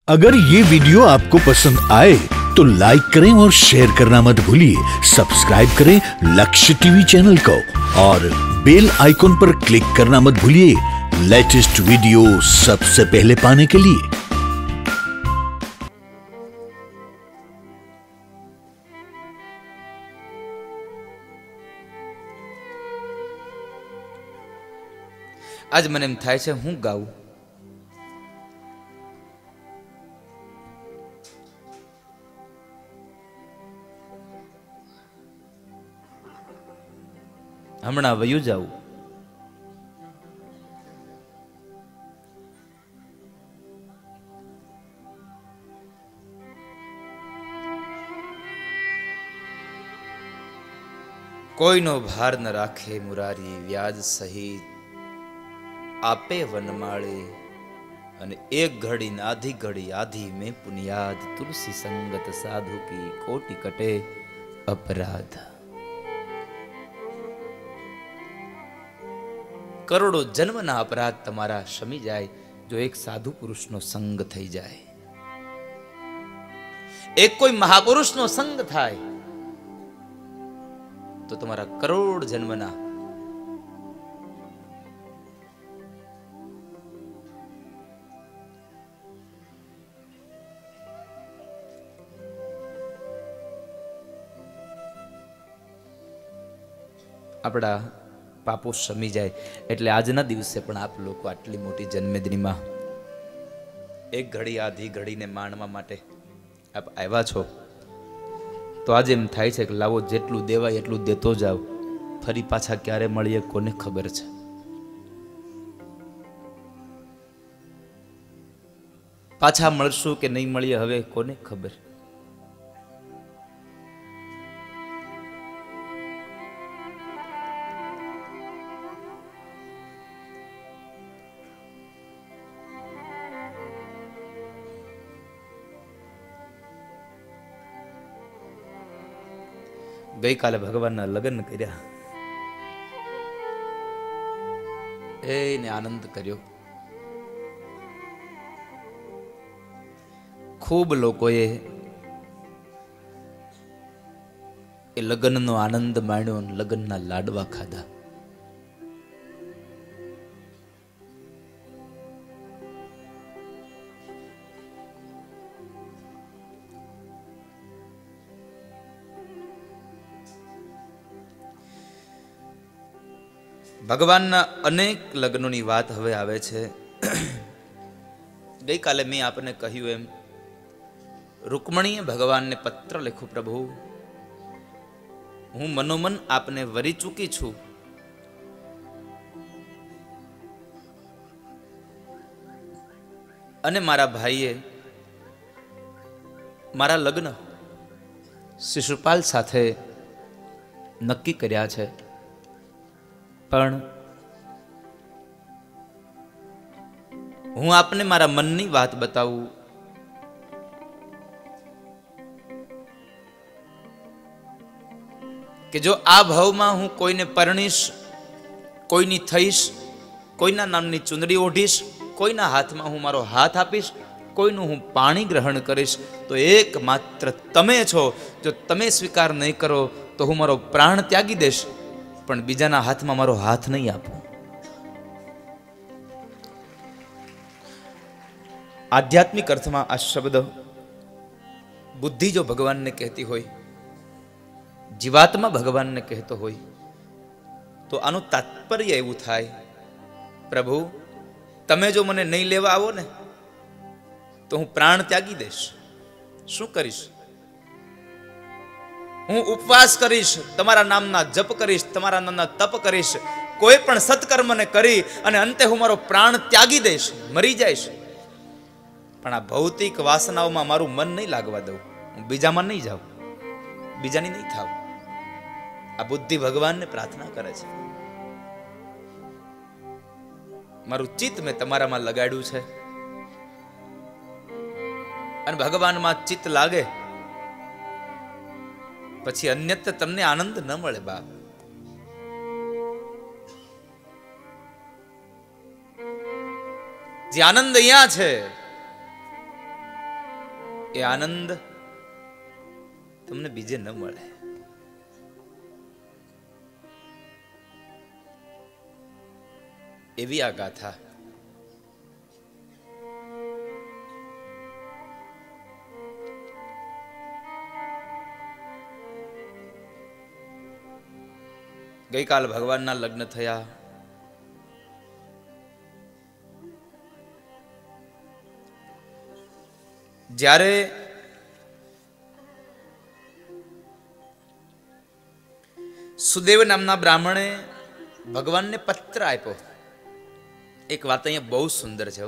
अगर ये वीडियो आपको पसंद आए तो लाइक करें और शेयर करना मत भूलिए। सब्सक्राइब करें लक्ष्य टीवी चैनल को और बेल आइकॉन पर क्लिक करना मत भूलिए लेटेस्ट वीडियो सबसे पहले पाने के लिए। आज મને એમ થાય છે હું ગાઉં। હમણાં વયું જાઉં। કોઈનો ભાર ન રાખે મુરારી વ્યાજ સહિત आपे वनमाळे अने एक घड़ी न आधी घड़ी आधी में पुनियाद तुलसी संगत साधु की कोटि कटे अपराध। करोड़ों जन्म ना अपराध तमारा शमी जाए जो एक साधु पुरुष नो संग थई जाए। एक कोई महापुरुष नो संग थाय तो तुम्हारा करोड़ जन्म ना अपना पापो शमी जाए। एटले आजना दिवसे पण आप लोग आटली मोटी जन्मदिनी में एक घड़ी आधी घड़ी ने माणवा माटे आप आव्या छो तो आज एम थाय छे के लावो जेटलू देवाय एटलू देतो जाओ। फरी पाछा क्यारे मळीए कोने खबर छे। पाछा मळशुं के नहीं मळीए हवे कोने खबर। गई काले भगवान लग्न कर्या ने आनंद कर्यो। खूब लोकोए लग्न नो आनंद माण्यो, लग्न ना लाडवा खाधा। भगवान अनेक लग्नों की बात हवे आवे छे। गई काले मैं आपने कह્યું एम रुक्मणीए भगवान ने पत्र लिखो, प्रभु हूँ मनोमन आपने वरी चूकी छू। अने मारा भाईए मारा लग्न शिशुपाल साथे नक्की कर्या छे, पण हूँ आपने मारा मननी बात बताऊं। कि जो आ भाव में हूँ कोईने परणीश, कोईनी थईश, कोईना नामनी चुंदड़ी ओढ़ीश, कोईना हाथ में हूँ मारो हाथ आपीश, कोईनु हूँ पाणी ग्रहण करीश, तो एकमात्र तमे छो। जो तमे स्वीकार नहीं करो तो हूँ मारो प्राण त्यागी देश, पण बीजाना हाथ में मारो हाथ नहीं आपो। आध्यात्मिक अर्थ में आ शब्द बुद्धि जो भगवान ने कहती होय, जीवात्मा भगवान ने कहतो होय, तो आनु तात्पर्य एवं थाय, प्रभु तमे जो मने नहीं लेवा आवो ने तो हूँ प्राण त्यागी देश। शू करीश? हूँ उपवास करीश, तमारा नामना जप करीश, तमारा नामना तप करीश, कोई पण सत्कर्म ने करी अने अंते हूँ मारो प्राण त्यागी देश, मरी जाइश। पण आ भौतिक वासनाओं में मारू मन नहीं लागवा दઉં, हूँ बीजा में नहीं जाऊं, बीजानी नहीं थाव। आ बुद्धि भगवान ने प्रार्थना करे छे, मारू चित्त में तमारा में लगाड्યું છે अने भगवान में चित्त लागे પછી અન્યત્ર તમને આનંદ ન મળે બાપ। જે આનંદ અહીંયા છે એ આનંદ તમને બીજે ન મળે. એવી આ ગાથા. ગઈકાલ ભગવાનના લગ્ન થયા. જ્યારે સુદેવ નામના બ્રાહ્મણે ભગવાનને પત્ર આપ્યો. એક વાત અહીંયા બહુ સુંદર છે.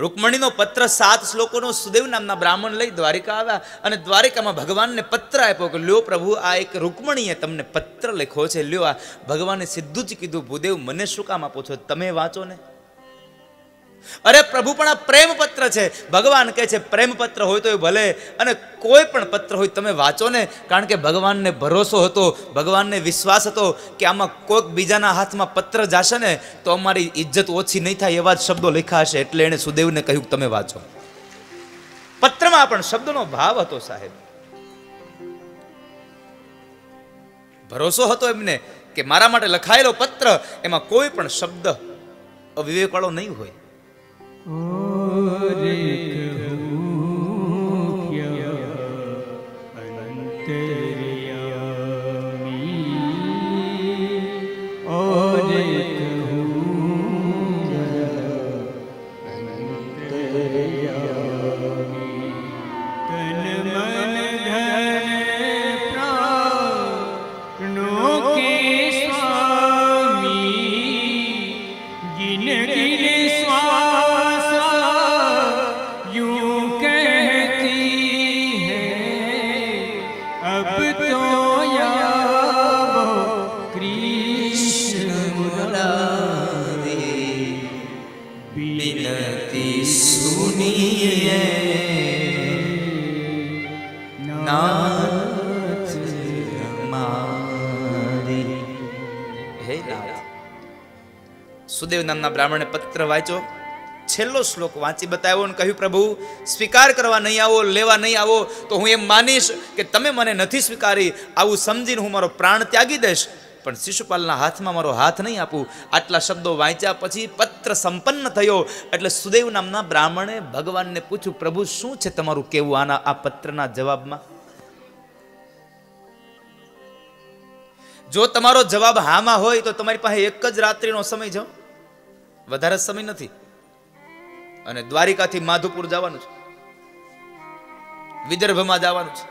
રૂકમણીનો પત્ર 7 શ્લોકોનો સુદેવ નામના બ્રાહ્મણ લઈ દ્વારિકા આવ્યા અને દ્વારિકામાં ભગવાનને પત્ર આપ્યો કે લ્યો પ્રભુ, આ એક રૂકમણીએ તમને પત્ર લખ્યો છે. લ્યો, આ ભગવાને સીધું જ કીધું, ભૂદેવ મને શું કામ આપો છો, તમે વાંચો ને. અરે પ્રભુ, પણ આ પ્રેમ પત્ર છે. ભગવાન કહે છે પ્રેમ પત્ર હોય તો ભલે, અને કોઈ પણ પત્ર હોય તમે વાંચો ને. કારણ કે ભગવાનને ભરોસો હતો, ભગવાનને વિશ્વાસ હતો કે આમાં કોઈક બીજાના હાથમાં પત્ર જશે ને તો અમારી ઇજ્જત ઓછી નહીં થાય, એવા જ શબ્દો લખ્યા હશે. એટલે એણે સુદેવને કહ્યું કે તમે વાંચો. પત્રમાં પણ શબ્દનો ભાવ હતો સાહેબ. ભરોસો હતો એમને કે મારા માટે લખાયેલો પત્ર, એમાં કોઈ પણ શબ્દ અવિવેક વાળો નહીં હોય. સુદેવ નામના બ્રાહ્મણે પત્ર વાંચ્યો, છેલ્લો શ્લોક વાંચી બતાવ્યો અને કહ્યું પ્રભુ, સ્વીકાર કરવા નહીં આવો, લેવા નહીં આવો તો હું એમ માનીશ કે તમે મને નથી સ્વીકારી. આવું સમજીને હું મારો પ્રાણ ત્યાગી દઈશ, પણ શિશુપાલના હાથમાં મારો હાથ નહીં આપું. આટલા શબ્દો વાંચ્યા પછી પત્ર સંપન્ન થયો. એટલે સુદેવ નામના બ્રાહ્મણે ભગવાનને પૂછ્યું, પ્રભુ શું છે તમારું કહેવું આ પત્રના જવાબમાં? જો તમારો જવાબ હામાં હોય તો તમારી પાસે એક જ રાત્રિનો સમય છે, વધારે સમય નથી. અને દ્વારિકાથી માધુપુર જવાનું છે, વિદર્ભમાં જવાનું છે.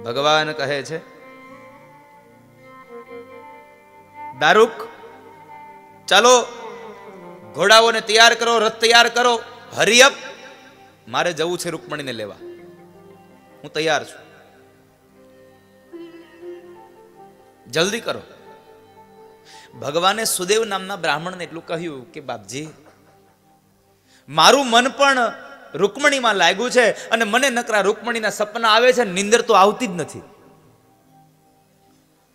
ભગવાન કહે છે, દારૂક ચાલો, ઘોડાઓને તૈયાર કરો, રથ તૈયાર કરો, હરિયપ, મારે જવું છે રૂકમણીને લેવા. હું તૈયાર છું, જલ્દી કરો. ભગવાને સુદેવ નામના બ્રાહ્મણને એટલું કહ્યું કે બાપજી, મારું મન પણ રૂકમણીમાં લાગ્યું છે અને મને નકરા રૂકમણીના સપના આવે છે, નિંદર તો આવતી જ નથી.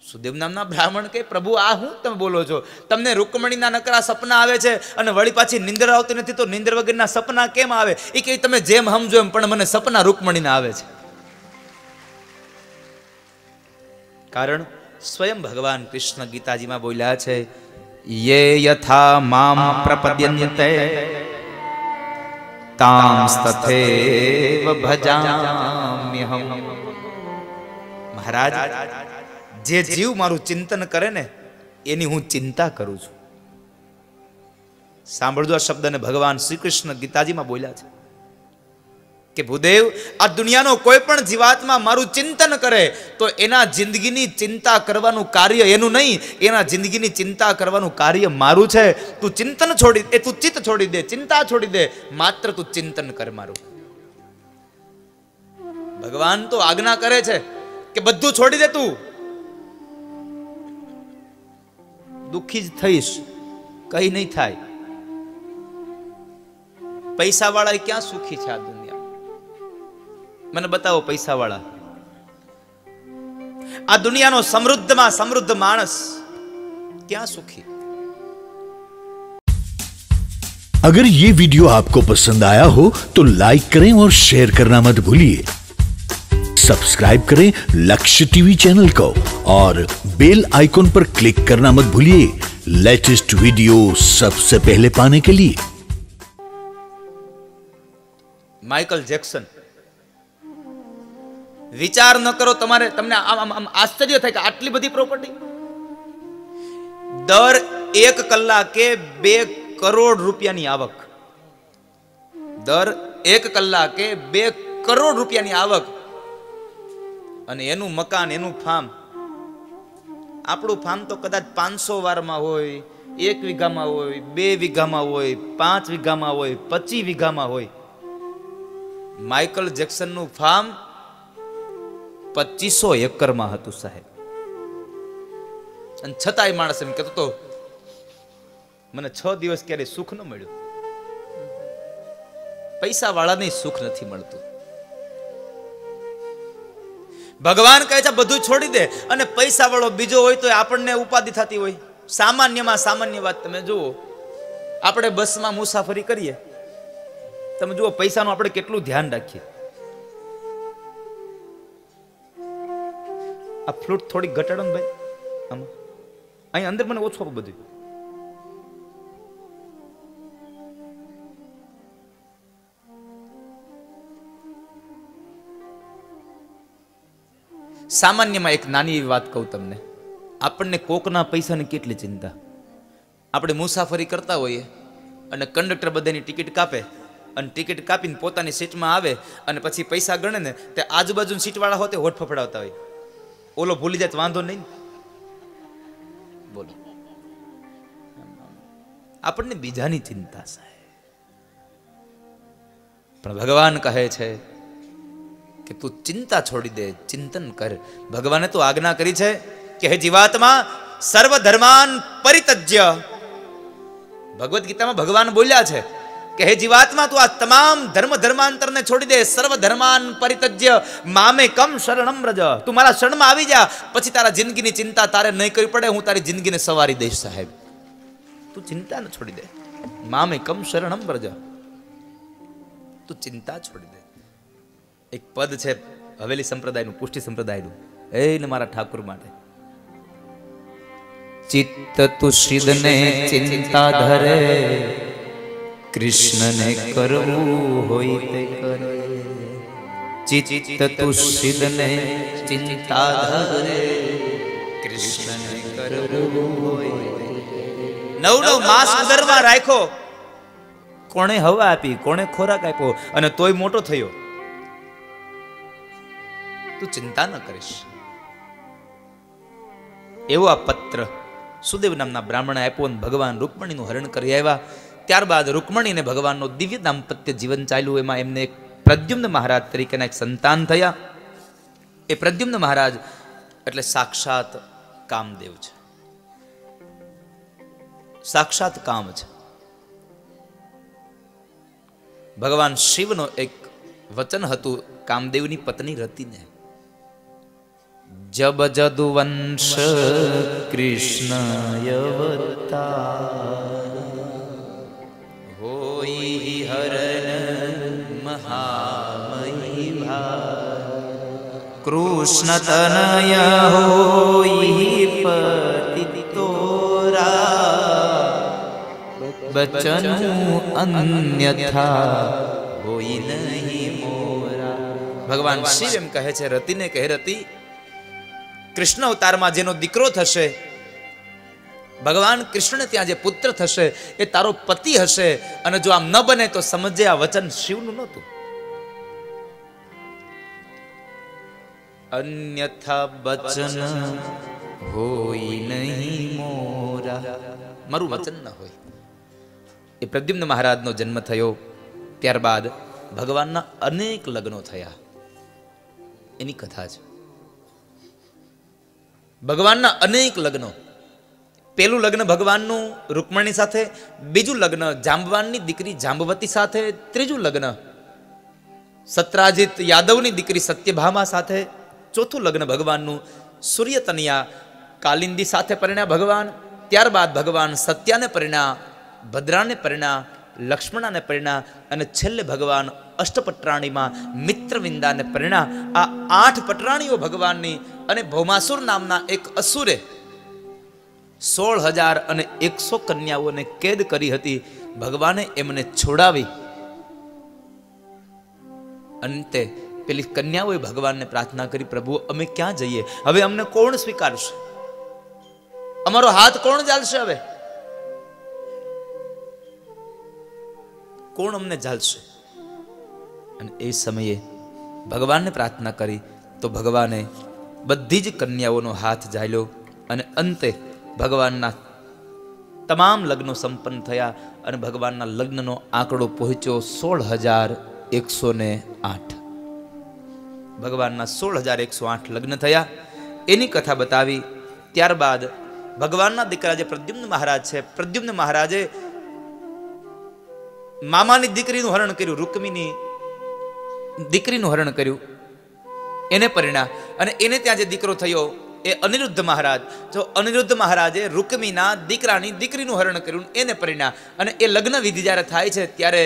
સુદેવ નામના બ્રાહ્મણ કે પ્રભુ, આ હું તમે બોલો છો? તમને રૂકમણીના નકરા સપના આવે છે અને વળી પાછી નિંદર આવતી નથી, તો નિંદર વગરના સપના કેમ આવે? એ કે તમે જેમ સમજો એમ, પણ મને સપના રૂકમણીના આવે છે. કારણ સ્વયં ભગવાન કૃષ્ણ ગીતાજીમાં બોલ્યા છે, યે યથા મામ પ્રપદ્યન્તે તાંસ્તથૈવ ભજામ્યહમ. મહારાજ, જે જીવ મારું ચિંતન કરે ને એની હું ચિંતા કરું છું. સાંભળજો આ શબ્દને ભગવાન શ્રી કૃષ્ણ ગીતાજીમાં બોલ્યા છે કે ભૂદેવ, આ દુનિયાનો કોઈ પણ જીવાત્મા મારું ચિંતન કરે તો એના જિંદગીની ચિંતા કરવાનું કાર્ય એનું નહીં, એના જિંદગીની ચિંતા કરવાનું કાર્ય મારું છે. તું ચિંતન છોડી દે, તું ચિત્ત છોડી દે, ચિંતા છોડી દે, માત્ર તું ચિંતન કર મારું. ભગવાન તો આજ્ઞા કરે છે કે બધું છોડી દે, તું દુઃખી જ થઈશ, કઈ નહીં થાય. પૈસા વાળા ક્યાં સુખી છે આ દુનિયા? મને બતાવો પૈસા વાળા. આ દુનિયાનો સમૃદ્ધમાં સમૃદ્ધ માણસ ક્યાં સુખી? अगर ये वीडियो आपको पसंद आया हो तो लाइक करें और शेयर करना मत भूलिए। सब्सक्राइब करें लक्ष्य टीवी चैनल को और बेल आइकॉन पर क्लिक करना मत भूलिए लेटेस्ट वीडियो सबसे पहले पाने के लिए। माइकल जैक्सन, विचार न करो તમારે તમને આમ આશ્ચર્ય થાય કે આટલી બધી પ્રોપર્ટી। દર 1 કલાકે 2 કરોડ રૂપિયાની આવક, દર 1 કલાકે 2 કરોડ રૂપિયાની આવક, અને એનું મકાન, એનું ફાર્મ। આપણું ફાર્મ તો કદાચ 500 વારમાં હોય, 1 વીઘામાં હોય, 2 વીઘામાં હોય, 5 વીઘામાં હોય, 25 વીઘામાં હોય। માઇકલ જેક્સનનું ફાર્મ 2500 એકરમાં હતું સાહેબ। અને છતાંય માણસ એમ કહેતો તો મને 6 દિવસ ક્યારે સુખ ન મળ્યું। પૈસા વાળાને સુખ નથી મળતું। ભગવાન કહે છે બધું છોડી દે, અને પૈસા વાળો બીજો હોય તો આપણને ઉપાધિ થતી હોય। સામાન્યમાં સામાન્ય વાત તમે જુઓ, આપણે બસમાં મુસાફરી કરીએ, તમે જુઓ પૈસાનું આપણે કેટલું ધ્યાન રાખીએ। આ ફ્લૂટ થોડી ઘટાડો ને ભાઈ, આમાં અહીં અંદર મને ઓછું આપો બધું। સામાન્યમાં એક નાની એવી વાત કહું તમને, આપણને કોકના પૈસાની કેટલી ચિંતા। આપણે મુસાફરી કરતા હોઈએ અને કંડક્ટર બધાની ટિકિટ કાપે, અને ટિકિટ કાપીને પોતાની સીટમાં આવે અને પછી પૈસા ગણે ને તે આજુબાજુની સીટવાળા હોતે હોઠ ફફડાવતા હોય। ઓલો ભૂલી જાય તો વાંધો નહીં, બોલો। આપણને બીજાની ચિંતા સાહેબ, પણ ભગવાન કહે છે કે તું ચિંતા છોડી દે, ચિંતન કર। ભગવાને તો આજ્ઞા કરી છે કે હે જીવાત્મા સર્વ ધર્માન પરિત્યજ્ય। ભગવદ ગીતામાં ભગવાન બોલ્યા છે કે હે જીવાત્મા તું આ તમામ ધર્મ ધર્માંતરને છોડી દે, સર્વ ધર્માન પરિત્યજ્ય મામે કમ શરણમ વ્રજ। તું મારા શરણમાં આવી જા, પછી તારા જિંદગીની ચિંતા તારે નહીં કરવી પડે, હું તારી જિંદગીને સવારી દઈશ સાહેબ। તું ચિંતા ન છોડી દે, મામે કમ શરણમ વ્રજ, તું ચિંતા છોડી દે। એક પદ છે હવેલી સંપ્રદાયનું, પુષ્ટિ સંપ્રદાયનું, એને મારા ઠાકુર માટે। ચિત્ત તુષિદને ચિંતા ધરે, કૃષ્ણને કરવું હોય તે કરે। ચિત્ત તુષિદને ચિંતા ધરે, કૃષ્ણને કરવું હોય તે કરે। 9 માસ ઉદરમાં રાખ્યો, કોણે હવા આપી, કોણે ખોરાક આપ્યો, અને તોય મોટો થયો। તું ચિંતા ન કરીશ। એવો આ પત્ર સુદેવ નામના બ્રાહ્મણે આપ્યો, અને ભગવાન રૂકમણીનું હરણ કરી આવ્યા। ત્યારબાદ રૂકમણી અને ભગવાનનો દિવ્ય દાંપત્ય જીવન ચાલ્યું। એમાં એમને એક પ્રદ્યુમ્ન મહારાજ તરીકેના એક સંતાન થયા। એ પ્રદ્યુમ્ન મહારાજ એટલે સાક્ષાત કામદેવ છે, સાક્ષાત કામ છે। ભગવાન શિવનો એક વચન હતું કામદેવની પત્ની રતિને, જબ જદુવંશ કૃષ્ણયવતાર હોઈ હરણ મહામહી ભાર। કૃષ્ણ તનય હોઈ પતિતોરા, બચનું અન્યથા હોઈ નહીં મોરા। ભગવાન શિવ એમ કહે છે રતિને કે રતિ, કૃષ્ણ અવતારમાં જેનો દીકરો થશે, ભગવાન કૃષ્ણ ત્યાં જે પુત્ર થશે એ તારો પતિ હશે, અને જો આમ ન બને તો સમજે આ વચન શિવનું નહોતું। અન્યથા બચન હોય નહીં મોરા, મારું વચન ન હોય। એ પ્રદ્યુમ્ન મહારાજનો જન્મ થયો, ત્યારબાદ ભગવાનના અનેક લગ્નો થયા, એની કથા છે। ભગવાનના અનેક લગ્નો, પેલું લગ્ન ભગવાનનું રૂકમણી સાથે, બીજું લગ્ન જાંબવાનની દીકરી જાંબવતી સાથે, ત્રીજું લગ્ન સત્રાજીત યાદવની દીકરી સત્યભામા સાથે, ચોથું લગ્ન ભગવાનનું સૂર્યતનયા કાલિંદી સાથે પરિણ્યા ભગવાન। ત્યારબાદ ભગવાન સત્યાને પરિણ્યા, ભદ્રાને પરિણ્યા, લક્ષ્મણાને પરિણા અને છેલ્લે ભગવાન અષ્ટપટરાણીમાં મિત્રવિંદાને પરિણા. આ 8 પટરાણીઓ ભગવાનની અને ભૌમાસુર નામના એક અસુરે 16,100 કન્યાઓને કેદ કરી હતી. ભગવાને એમને છોડાવી. અંતે પેલી કન્યાઓએ ભગવાનને પ્રાર્થના કરી, પ્રભુ અમે ક્યાં જઈએ? હવે અમને કોણ સ્વીકારશે? અમારો હાથ કોણ ઝાલશે? હવે કોણ અમને ઝાલશે? અને એ સમયે ભગવાનને પ્રાર્થના કરી તો ભગવાને બધી જ કન્યાઓનો હાથ ઝાલ્યો અને અંતે ભગવાનના તમામ લગ્નો સંપન્ન થયા અને ભગવાનના લગ્નનો આંકડો પહોંચ્યો 16,108. ભગવાનના 16,108 લગ્ન થયા. એની કથા બતાવી. ત્યારબાદ ભગવાનના દીકરા જે પ્રદ્યુમ્ન મહારાજ છે, પ્રદ્યુમ્ન મહારાજે મામાની દીકરીનું હરણ કર્યું, રૂકમીની દીકરીનું હરણ કર્યું. એને પરિણા અને એને ત્યાં જે દીકરો થયો એ અનિરુદ્ધ મહારાજ. જો અનિરુદ્ધ મહારાજે રૂકમીના દીકરાની દીકરીનું હરણ કર્યું, એને પરિણા અને એ લગ્ન વિધિ જ્યારે થાય છે ત્યારે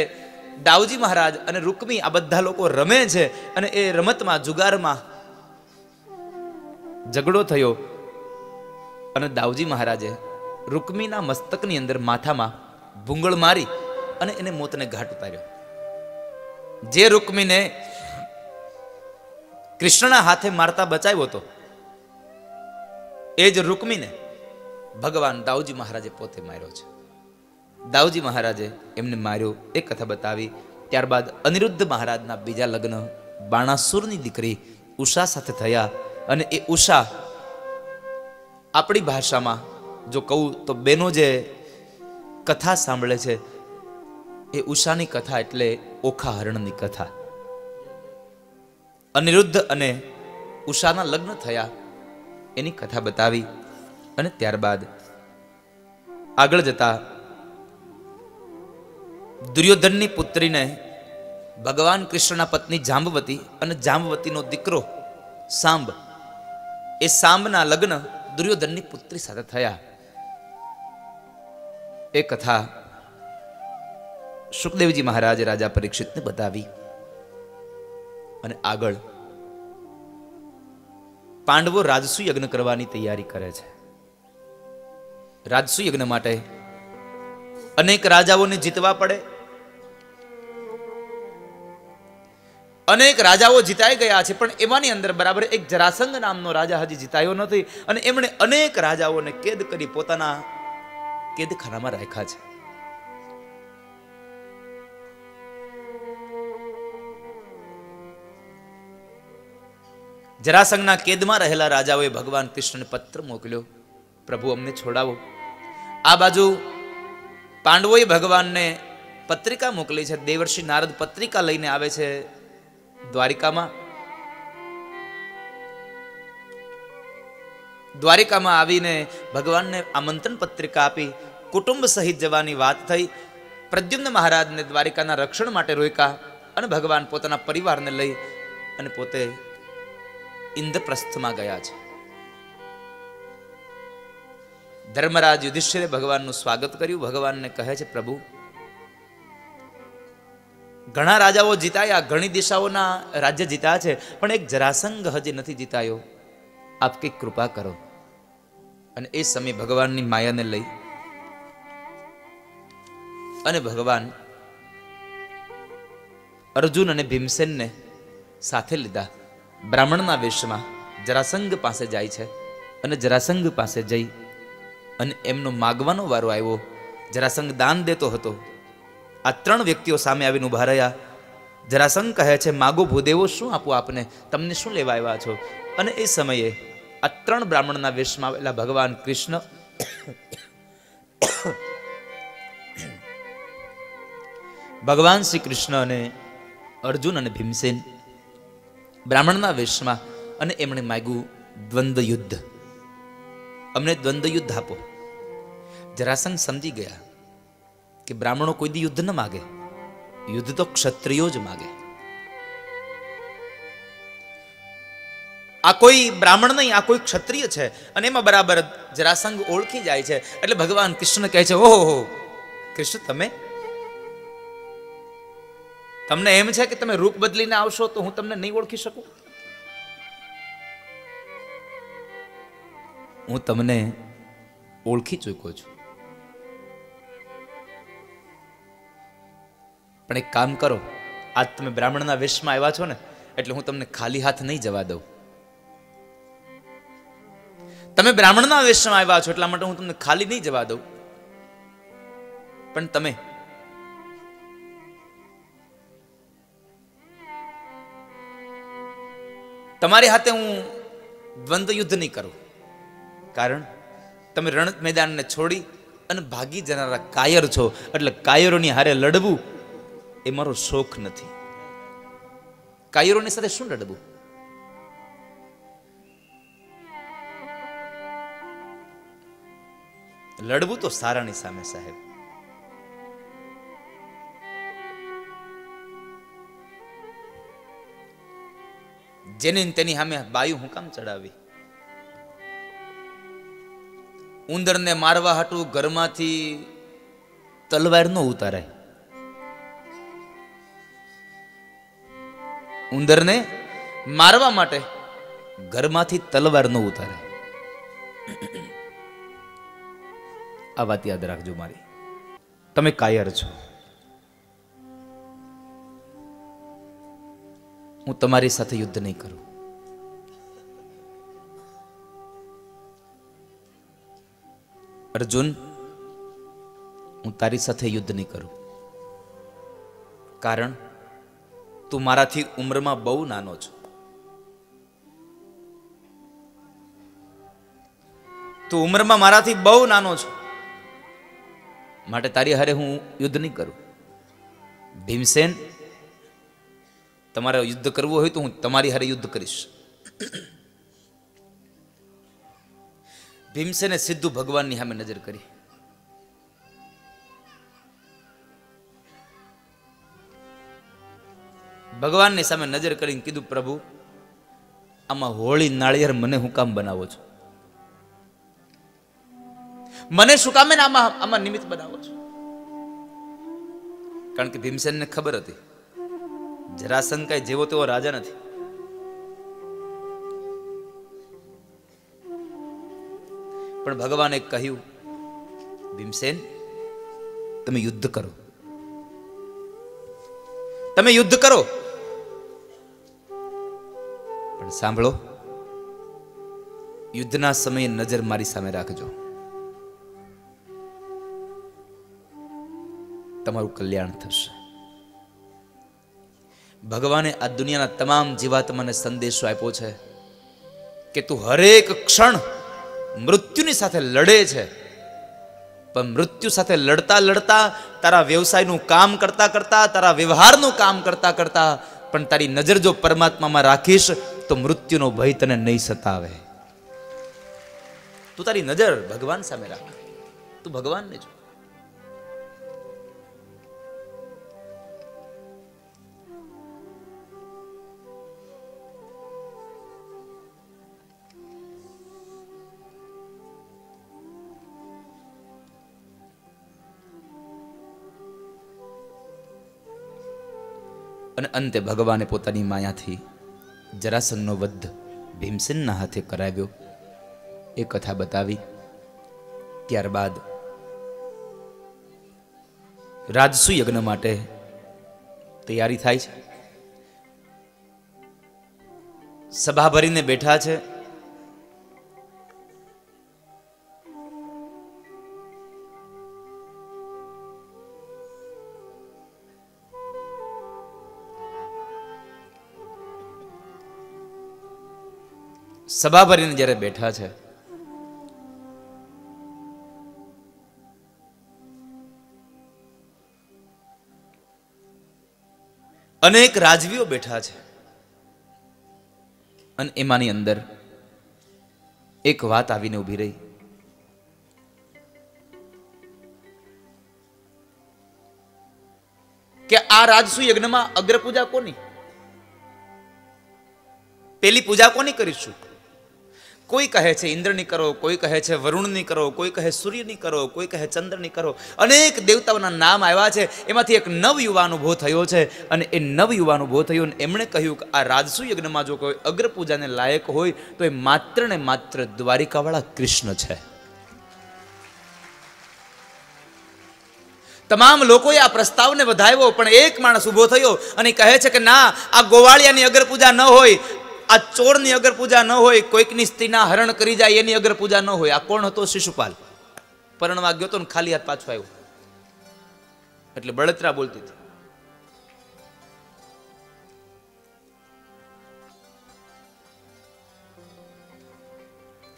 દાઉજી મહારાજ અને રૂકમી આ બધા લોકો રમે છે અને એ રમતમાં જુગારમાં ઝઘડો થયો અને દાઉજી મહારાજે રૂકમીના મસ્તકની અંદર માથામાં ભૂંગળ મારી અને એને મોતને ઘાટ ઉતાર્યો. જે રૂકમીને કૃષ્ણના હાથે મારતા બચાવ્યો હતો એ જ રૂકમીને ભગવાન દાઉજી મહારાજે પોતે માર્યો છે. દાઉજી મહારાજે એમને માર્યો એ કથા બતાવી. ત્યારબાદ અનિરુદ્ધ મહારાજના બીજા લગ્ન બાણાસુરની દીકરી ઉષા સાથે થયા અને એ ઉષા આપણી ભાષામાં જો કહું તો બેનો જે કથા સાંભળે છે એ ઉષાની કથા એટલે ઓખા હરણની કથા. અનિરુદ્ધ અને ઉષાના લગ્ન થયા એની કથા બતાવી અને ત્યારબાદ આગળ જતા દુર્યોધનની પુત્રીને ભગવાન કૃષ્ણના પત્ની જાંબવતી અને જાંબવતીનો દીકરો સાંબ, એ સાંબના લગ્ન દુર્યોધનની પુત્રી સાથે થયા. એ કથા સુખદેવજી મહારાજ રાજા પરીક્ષિતને બતાવી અને આગળ પાંડવો રાજસુ યજ્ઞ કરવાની તૈયારી કરે છે. રાજસુ યજ્ઞ માટે અનેક રાજાઓને જીતવા પડે. અનેક રાજાઓ જીતાઈ ગયા છે પણ એમાંની અંદર બરાબર એક જરાસંઘ નામનો રાજા હજી જીતાયો નથી અને એમણે અનેક રાજાઓને કેદ કરી પોતાના કેદખાનામાં રાખ્યા છે. જરાસંઘના કેદમાં રહેલા રાજાઓએ ભગવાન કૃષ્ણને પત્ર મોકલ્યો, પ્રભુ અમને છોડાવો. આ બાજુ પાંડવોએ ભગવાનને પત્રિકા મોકલી છે. દેવર્ષિ નારદ પત્રિકા લઈને આવે છે દ્વારિકામાં. દ્વારિકામાં આવીને ભગવાનને આમંત્રણ પત્રિકા આપી કુટુંબ સહિત જવાની વાત થઈ. પ્રદ્યુમ્ન મહારાજને દ્વારિકાના રક્ષણ માટે રોક્યા અને ભગવાન પોતાના પરિવારને લઈ અને પોતે ઇન્દ્રપ્રસ્થમાં ગયા છે. ધર્મરાજ યુધિષ્ઠિરે ભગવાનનું સ્વાગત કર્યું. ભગવાનને કહે છે, પ્રભુ ઘણા રાજાઓ જીતાયા, ઘણી દિશાઓના રાજ્ય જીત્યા છે પણ એક જરાસંઘ હજી નથી જીતાયો, આપ કંઈક કૃપા કરો. અને એ સમયે ભગવાનની માયાને લઈ અને ભગવાન અર્જુન અને ભીમસેનને સાથે લીધા. બ્રાહ્મણના વેશમાં જરાસંઘ પાસે જાય છે અને જરાસંઘ પાસે જઈ અને એમનો માગવાનો વારો આવ્યો. જરાસંઘ દાન દેતો હતો. આ 3 વ્યક્તિઓ સામે આવીને ઉભા રહ્યા. જરાસંઘ કહે છે, માગો ભૂદેવો, શું આપું આપને, તમને શું લેવા આવ્યા છો? અને એ સમયે આ 3 બ્રાહ્મણના વેશમાં આવેલા ભગવાન કૃષ્ણ ભગવાન શ્રી કૃષ્ણ અને અર્જુન અને ભીમસેન બ્રાહ્મણના વેશમાં અને એમણે માગ્યું દ્વંદ્વ યુદ્ધ, અમને દ્વંદ્વ યુદ્ધ આપો. જરાસંઘ સમજી ગયા કે બ્રાહ્મણો કોઈ દી યુદ્ધ ન માગે, યુદ્ધ તો ક્ષત્રિયો જ માગે. આ કોઈ બ્રાહ્મણ નહીં, આ કોઈ ક્ષત્રિય છે. અને એમાં બરાબર જરાસંઘ ઓળખી જાય છે. એટલે ભગવાન કૃષ્ણ કહે છે, ઓહો કૃષ્ણ, તમે તમને એમ છે કે તમે રૂપ બદલીને આવશો તો હું તમને નહીં ઓળખી શકું? હું તમને ઓળખી ચૂક્યો છું. પણ એક કામ કરો, આજ તમે બ્રાહ્મણના વેશમાં આવ્યા છો ને, એટલે હું તમને ખાલી હાથ નહીં જવા દઉં. તમે બ્રાહ્મણના વેશમાં આવ્યા છો એટલા માટે હું તમને ખાલી નહીં જવા દઉં. પણ તમે તમારી હાથે હું દ્વંદ્વ યુદ્ધ નહીં કરું. કારણ તમે રણ મેદાનને છોડી અને ભાગી જનારા કાયર છો, એટલે કાયરોની હારે લડવું એ મારો શોખ નથી. કાયરોની સાથે શું લડવું? લડવું તો સારાની સામે સાહેબ. જેની તેની સામે બાયું હું કામ ચડાવી? ઉંદરને મારવા હાટું ઘરમાંથી તલવાર નો ઉતારાય. ઉંદરને મારવા માટે ઘરમાંથી તલવાર નો ઉતારાય. આ વાત યાદ રાખજો મારી. તમે કાયર છો, હું તમારી સાથે યુદ્ધ નહીં કરું. અર્જુન, હું તારી સાથે યુદ્ધ નહીં કરું. કારણ તું મારાથી ઉંમરમાં બહુ નાનો છો. તું ઉંમરમાં મારાથી બહુ નાનો છો, માટે તારી હારે હું યુદ્ધ નહીં કરું. ભીમસેન, તમારે યુદ્ધ કરવું હોય તો હું તમારી હારે યુદ્ધ કરીશ. ભીમસેને સીધું ભગવાનની સામે નજર કરી. ભગવાનની સામે નજર કરીને કીધું, પ્રભુ, આમાં હોળી નાળિયેર મને હું કામ બનાવો છો? મને શું કામે આમાં નિમિત્ત બનાવો છો? કારણ કે ભીમસેનને ખબર હતી જરાસંઘ કઈ જેવો તેવો રાજા નથી. પણ ભગવાને કહ્યું, ભીમસેન, તમે યુદ્ધ કરો, તમે યુદ્ધ કરો. પણ સાંભળો, યુદ્ધના સમયે નજર મારી સામે રાખજો. તમારું કલ્યાણ થશે. ભગવાને આ દુનિયાના તમામ જીવાત્માને સંદેશો આપ્યો છે કે તું હરેક ક્ષણ મૃત્યુની સાથે લડે છે, પણ મૃત્યુ સાથે લડતા લડતા, તારા વ્યવસાયનું કામ કરતા કરતા, તારા વ્યવહારનું કામ કરતા કરતા, પણ તારી નજર જો પરમાત્મામાં રાખીશ તો મૃત્યુનો ભય તને નહીં સતાવે. તું તારી નજર ભગવાન સામે રાખ. તું ભગવાનને જો. અને અંતે ભગવાને પોતાની માયાથી જરાસંઘનો વધ ભીમસેનના હાથે કરાવ્યો. એ કથા બતાવી. ત્યારબાદ રાજસુ યજ્ઞ માટે તૈયારી થાય છે. સભા ભરીને બેઠા છે. સભા ભરીને જ્યારે બેઠા છે, અનેક રાજવીઓ બેઠા છે, અને એમાંની અંદર એક વાત આવીને ઊભી રહી કે આ રાજસુ યજ્ઞમાં અગ્ર પૂજા કોની? પેલી પૂજા કોની કરીશું? કોઈ કહે છે ઇન્દ્રની કરો, કોઈ કહે છે વરુણની કરો, કોઈ કહે સૂર્યની કરો, કોઈ કહે ચંદ્રની કરો. અનેક દેવતાઓના નામ આવ્યા છે. એમાંથી એક નવયુવાન ઊભો થયો છે અને એ નવયુવાન ઊભો થયો અને એમણે કહ્યું કે આ રાજસુ યજ્ઞમાં જો કોઈ અગ્રપૂજાને લાયક હોય તો એ માત્ર ને માત્ર દ્વારિકાવાળા કૃષ્ણ છે. તમામ લોકોએ આ પ્રસ્તાવને વધાવ્યો, પણ એક માણસ ઊભો થયો અને કહે છે કે ના, આ ગોવાળિયાની અગ્રપૂજા ન હોય, આ ચોરની અગર પૂજા ન હોય, કોઈકની સ્ત્રીના હરણ કરી જાય એની અગર પૂજા ન હોય. આ કોણ હતો? શિશુપાલ. પરણવા ગયો તો ને ખાલી હાથ પાછો આવ્યો. એટલે બળતરા બોલતી હતી.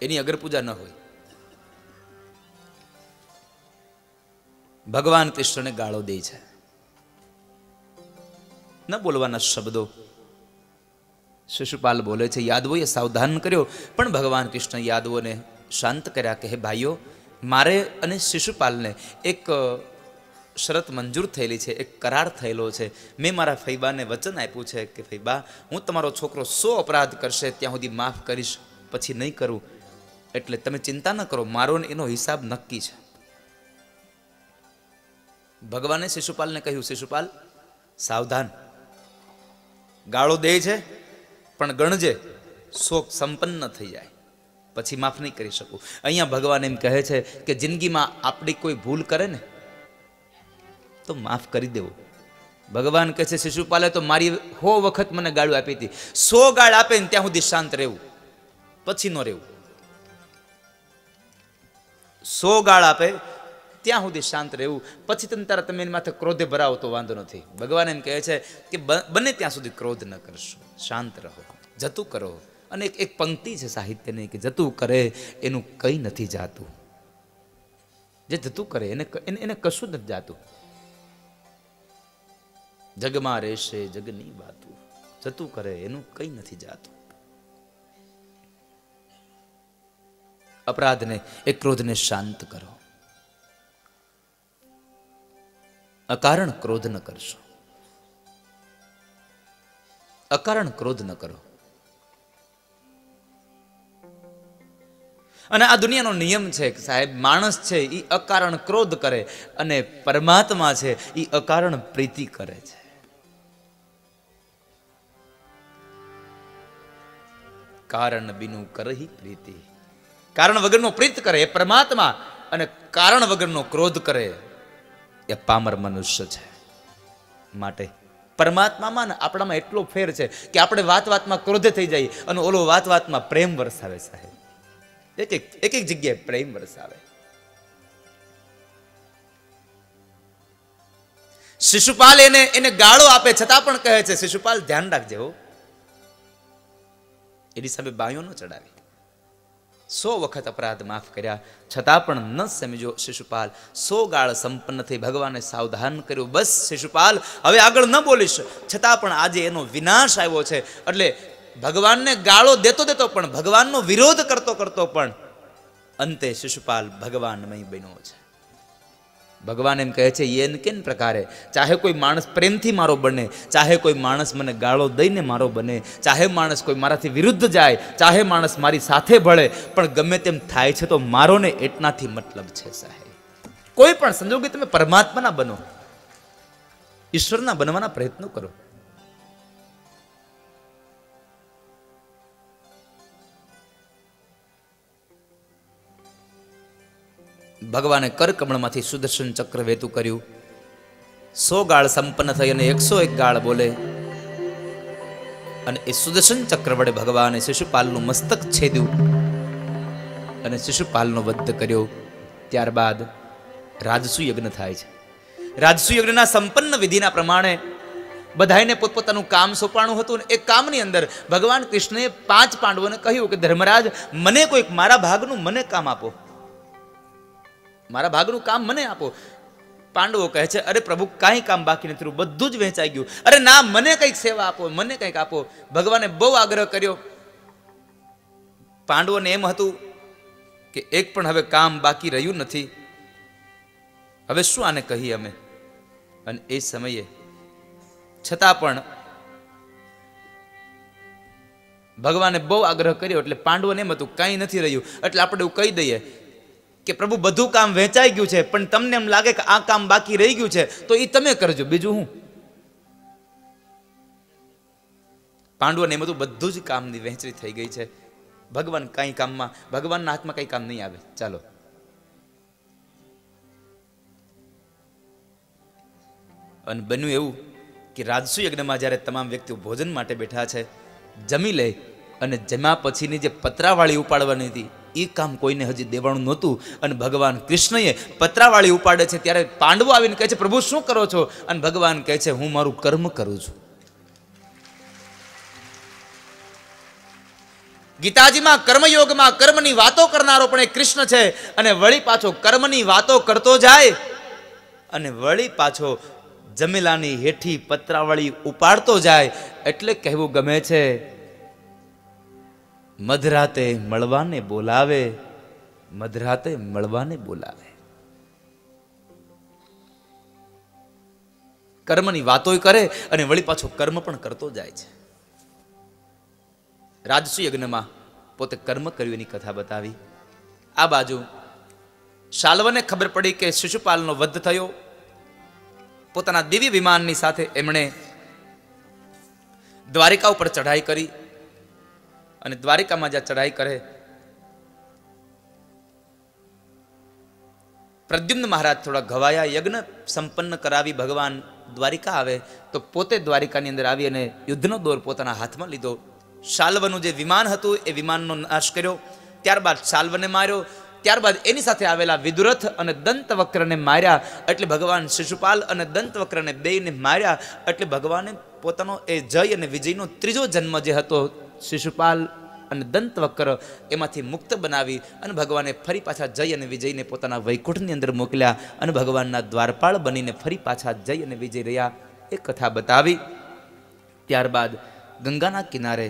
એની અગર પૂજા ન હોય. ભગવાન કૃષ્ણને ગાળો દે છે. ન બોલવાના શબ્દો શિશુપાલ બોલે છે. યાદવોએ સાવધાન કર્યો, પણ ભગવાન કૃષ્ણ યાદવોને શાંત કર્યા. કહે ભાઈઓ, મારે અને શિશુપાલને એક શરત મંજૂર થયેલી છે, એક કરાર થયેલો છે. મેં મારા ફૈબાને વચન આપ્યું છે કે ફૈબા, હું તમારો છોકરો 100 અપરાધ કરશે ત્યાં સુધી માફ કરીશ, પછી નહીં કરું. એટલે તમે ચિંતા ન કરો, મારો ને એનો હિસાબ નક્કી છે. ભગવાને શિશુપાલને કહ્યું, શિશુપાલ સાવધાન, ગાળો દે છે પણ ગણજે 100 સંપન્ન થઈ જાય પછી માફ નહીં કરી શકું. અહીંયા ભગવાન એમ કહે છે કે જિંદગીમાં આપણી કોઈ ભૂલ કરે ને તો માફ કરી દેવું. ભગવાન કહે છે શિશુપાલે તો મારી 100 વખત મને ગાળું આપી હતી, 100 ગાળ આપે ને ત્યાં સુધી શાંત રહેવું, પછી ન રહેવું. 100 ગાળ આપે ત્યાં સુધી શાંત રહેવું, પછી તમે એની માથે ક્રોધે ભરાવો તો વાંધો નથી. ભગવાન એમ કહે છે કે બને ત્યાં સુધી ક્રોધ ન કરશો, શાંત રહો, જતું કરો. અને એક પંક્તિ છે સાહિત્યની કે જતું કરે એનું કંઈ નથી જાતું. જે જતું કરે એને કશું નથી જાતું. જગમાં રહેશે જગની વાતું, જતું કરે એનું કંઈ નથી જાતું. અપરાધને એ ક્રોધને શાંત કરો. અકારણ ક્રોધ ન કરશો, અકારણ ક્રોધ ન કરો. અને આ દુનિયાનો નિયમ છે કે સાહેબ, માણસ છે એ અકારણ ક્રોધ કરે અને પરમાત્મા છે એ અકારણ પ્રીતિ કરે છે. કારણ બિનું કરહી પ્રીતિ, કારણ વગરનો પ્રીત કરે એ પરમાત્મા, અને કારણ વગરનો ક્રોધ કરે એ પામર મનુષ્ય છે. માટે પરમાત્મામાં ને આપણામાં એટલો ફેર છે કે આપણે વાત વાતમાં ક્રોધે થઈ જાય અને ઓલો વાત વાતમાં પ્રેમ વરસાવે. સાહેબ એક જગ્યાએ પ્રેમ વરસાવે. શિશુપાલ એને ગાળો આપે છતાં પણ કહે છે શિશુપાલ ધ્યાન રાખજે હો, એની સામે બાયો ન ચડાવી. 100 વખત અપરાધ માફ કર્યા છતાં પણ ન સમજો શિશુપાલ. 100 ગાળ સંપન્ન થઈ. ભગવાને સાવધાન કર્યું, બસ શિશુપાલ હવે આગળ ન બોલીશ. છતાં પણ આજે એનો વિનાશ આવ્યો છે. એટલે ભગવાનને ગાળો દેતો પણ, ભગવાનનો વિરોધ કરતો પણ અંતે શિશુપાલ ભગવાનમય બન્યો છે. ભગવાન એમ કહે છે એન કેન પ્રકારે, ચાહે કોઈ માણસ પ્રેમથી મારો બને, ચાહે કોઈ માણસ મને ગાળો દઈને મારો બને, ચાહે માણસ કોઈ મારાથી વિરુદ્ધ જાય, ચાહે માણસ મારી સાથે ભળે, પણ ગમે તેમ થાય છે તો મારો ને એટલાથી મતલબ છે. સાહેબ કોઈ પણ સંજોગે તમે પરમાત્માના બનો, ઈશ્વરના બનવાના પ્રયત્નો કરો. ભગવાને કરકમળમાંથી સુદર્શન ચક્ર વેતું કર્યું. 100 ગાળ સંપન્ન થઈ અને 101 ગાળ બોલે અને એ સુદર્શન ચક્ર વડે ભગવાને શિશુપાલનું મસ્તક છેદ્યું અને શિશુપાલનો વધ કર્યો. ત્યારબાદ રાજસુ યજ્ઞ થાય છે. રાજસુ યજ્ઞના સંપન્ન વિધિના પ્રમાણે બધાને પોતપોતાનું કામ સોંપાણું હતું. એ કામની અંદર ભગવાન કૃષ્ણએ 5 પાંડવોને કહ્યું કે ધર્મરાજ, મને કોઈક મારા ભાગનું મને કામ આપો, મારા ભાગનું કામ મને આપો. પાંડવો કહે છે અરે પ્રભુ કાંઈ કામ બાકી નથી, બધું જ વહેંચાઈ ગયું. અરે ના, મને કંઈક સેવા આપો, મને કંઈક આપો. ભગવાને બહુ આગ્રહ કર્યો. પાંડવોને એમ હતું કે એક પણ હવે કામ બાકી રહ્યું નથી, હવે શું આને કહીએ અમે. અને એ સમયે છતાં પણ ભગવાને બહુ આગ્રહ કર્યો એટલે પાંડવોને એમ હતું કાંઈ નથી રહ્યું, એટલે આપણે એવું કહી દઈએ કે પ્રભુ બધું કામ વેચાઈ ગયું છે, પણ તમને એમ લાગે કે આ કામ બાકી રહી ગયું છે તો એ તમે કરજો, બીજું હું. પાંડવોને એમ હતું બધું જ કામની વહેંચણી થઈ ગઈ છે, ભગવાન કઈ કામમાં, ભગવાનના હાથમાં કઈ કામ નહીં આવે, ચાલો. અને બન્યું એવું કે રાજસુ યજ્ઞમાં જ્યારે તમામ વ્યક્તિઓ ભોજન માટે બેઠા છે, જમી લે અને જમ્યા પછીની જે પતરાવાળી ઉપાડવાની હતી એ કામ કોઈને હજી દેવાનું નહોતું, અને ભગવાન કૃષ્ણએ પતરાવાળી ઉપાડે છે ત્યારે પાંડવો આવીને કહે છે પ્રભુ શું કરો છો? અને ભગવાન કહે છે હું મારું કર્મ કરું છું. ગીતાજીમાં કર્મયોગમાં કર્મની વાતો કરનારો પણ એક કૃષ્ણ છે, અને વળી પાછો કર્મની વાતો કરતો જાય અને વળી પાછો જમેલાની હેઠી પતરાવળી ઉપાડતો જાય. એટલે કહેવું ગમે છે મધરાતે મળવાને બોલાવે, મધરાતે મળવાને બોલાવે. કર્મની વાતોય કરે અને વળી પાછો કર્મ પણ કરતો જાય છે. રાજસુ યજ્ઞમાં પોતે કર્મ કર્યું એની કથા બતાવી. આ બાજુ શાલ્વને ખબર પડી કે શિશુપાલનો વધ થયો. પોતાના દિવ્ય વિમાનની સાથે એમણે દ્વારિકા ઉપર ચઢાઈ કરી, અને દ્વારિકામાં જ્યાં ચઢાઈ કરે પ્રદ્યુમ્ન મહારાજ થોડા ઘવાયા. યજ્ઞ સંપન્ન કરાવી ભગવાન દ્વારિકા આવે તો પોતે દ્વારિકાની અંદર આવી અને યુદ્ધનો દોર પોતાના હાથમાં લીધો. શાલ્વનું જે વિમાન હતું એ વિમાનનો નાશ કર્યો, ત્યારબાદ શાલ્વને માર્યો, ત્યારબાદ એની સાથે આવેલા વિદુરથ અને દંતવક્રને માર્યા. એટલે ભગવાન શિશુપાલ અને દંતવક્રને બેયને માર્યા. એટલે ભગવાને પોતાનો એ જય અને વિજયનો ત્રીજો જન્મ જે હતો શિશુપાલ અને દંતવક્ર એમાંથી મુક્ત બનાવી અને ભગવાને ફરી પાછા જય અને વિજયને પોતાના વૈકુંઠની અંદર મોકલ્યા અને ભગવાનના દ્વારપાળ બનીને ફરી પાછા જય અને વિજય રહ્યા. એ કથા બતાવી. ત્યારબાદ ગંગાના કિનારે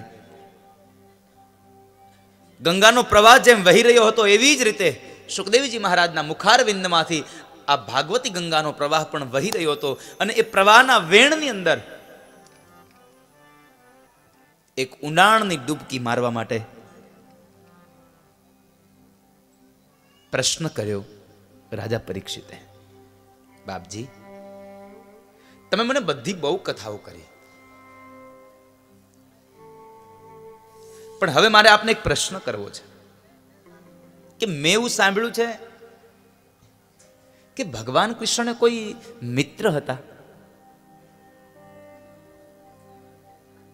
ગંગાનો પ્રવાહ જેમ વહી રહ્યો હતો એવી જ રીતે સુખદેવજી મહારાજના મુખારવિંદમાંથી આ ભાગવતી ગંગાનો પ્રવાહ પણ વહી રહ્યો હતો. અને એ પ્રવાહના વેણની અંદર એક ઊંડાણની ડૂબકી મારવા માટે પ્રશ્ન કર્યો રાજા પરીક્ષિતે, બાપજી તમે મને બધી બહુ કથાઓ કરી, પણ હવે મારે આપને એક પ્રશ્ન કરવો છે કે મેં એવું સાંભળ્યું છે કે ભગવાન કૃષ્ણ કોઈ મિત્ર હતા?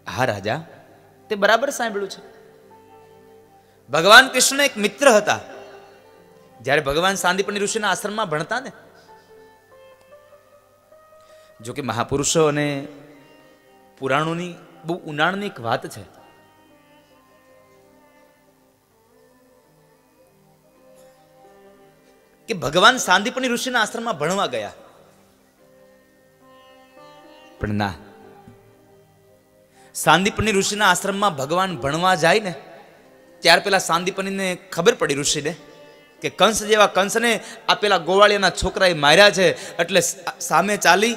હા રાજા, તે બરાબર સાંભળ્યું છે. ભગવાન કૃષ્ણ એક મિત્ર હતા. જ્યારે ભગવાન સાંદીપની ઋષિના આશ્રમમાં ભણતા ને, જો કે મહાપુરુષો અને પુરાણોની બહુ ઊંડાણની એક વાત છે. કે ભગવાન સાંદીપની ઋષિના આશ્રમમાં ભણવા ગયા, પણ ના, સાંદીપની ઋષિના આશ્રમમાં ભગવાન ભણવા જાય ને ત્યાર પેલા સાંદીપનીને ખબર પડી ઋષિને કે કંસ જેવા કંસને આ પેલા ગોવાળિયાના છોકરાએ માર્યા છે. એટલે સામે ચાલી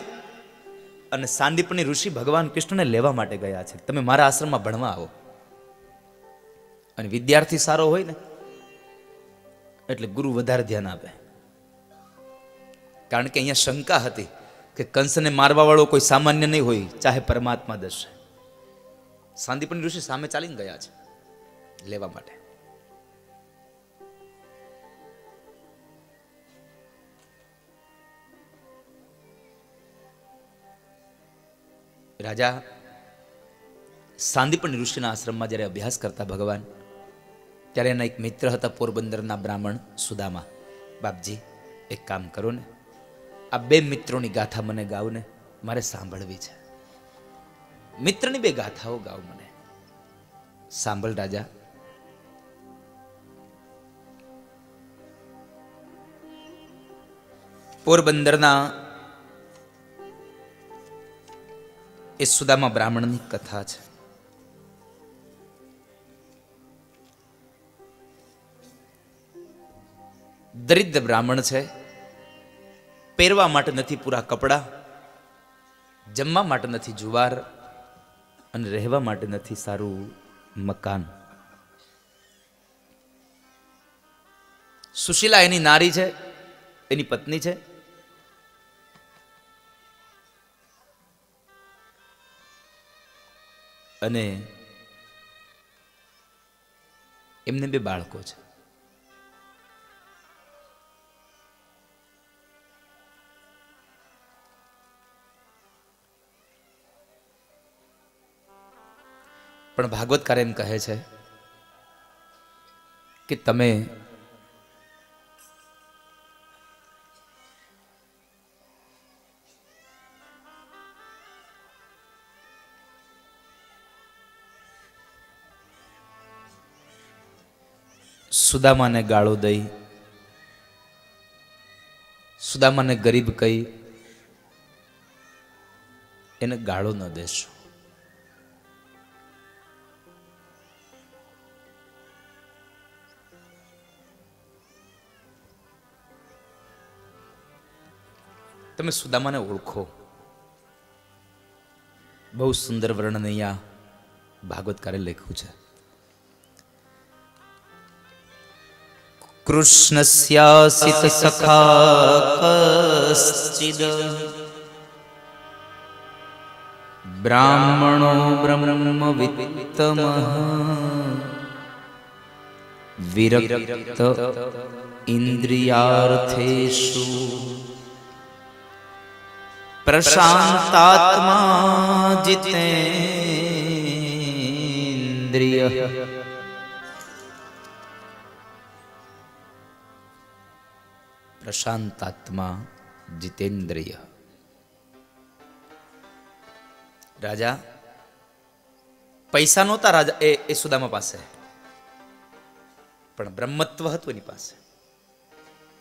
અને સાંદીપની ઋષિ ભગવાન કૃષ્ણને લેવા માટે ગયા છે, તમે મારા આશ્રમમાં ભણવા આવો. અને વિદ્યાર્થી સારો હોય ને એટલે ગુરુ વધારે ધ્યાન આપે, કારણ કે અહીંયા શંકા હતી કે કંસને મારવા વાળો કોઈ સામાન્ય નહીં હોય, ચાહે પરમાત્મા દશે. સાંદીપની ઋષિ સામે ચાલીને ગયા છે લેવા માટે. રાજા સાંદીપની ઋષિના આશ્રમમાં જ્યારે અભ્યાસ કરતા ભગવાન, ત્યારે એના એક મિત્ર હતા પોરબંદરના બ્રાહ્મણ સુદામા. બાપજી એક કામ કરો ને, આ બે મિત્રોની ગાથા મને ગાવ ને, મારે સાંભળવી છે. મિત્રની બે ગાથાઓ ગાવ મને. સાંભળ રાજા. પોરબંદરના એ સુદામા બ્રાહ્મણની કથા છે. દરિદ્ર બ્રાહ્મણ છે, પહેરવા માટે નથી પૂરા કપડા, જમવા માટે નથી જુવાર, અને રહેવા માટે નથી સારું મકાન. સુશીલા એની નારી છે, એની પત્ની છે. અને એમને 2 બાળકો છે. પણ ભાગવતકાર એમ કહે છે કે તમે સુદામાને ગાળો દઈ, સુદામાને ગરીબ કહી એને ગાળો ન દેશો. તમે સુદામાને ઓળખો. બહુ સુંદર વર્ણન અહીંયા ભાગવતકારે લખ્યું છે. કૃષ્ણસ્યાસિત સખા કશ્ચિદ બ્રાહ્મણો બ્રહ્મવિત્તમઃ વિરક્ત ઇન્દ્રિયાર્થેષુ પ્રશાંતાત્મા જીતેન્દ્રિય. પ્રશાંતાત્મા જીતેન્દ્રિય. રાજા પૈસા નહોતા રાજા એ સુદામા પાસે, પણ બ્રહ્મત્વ હતું એની પાસે,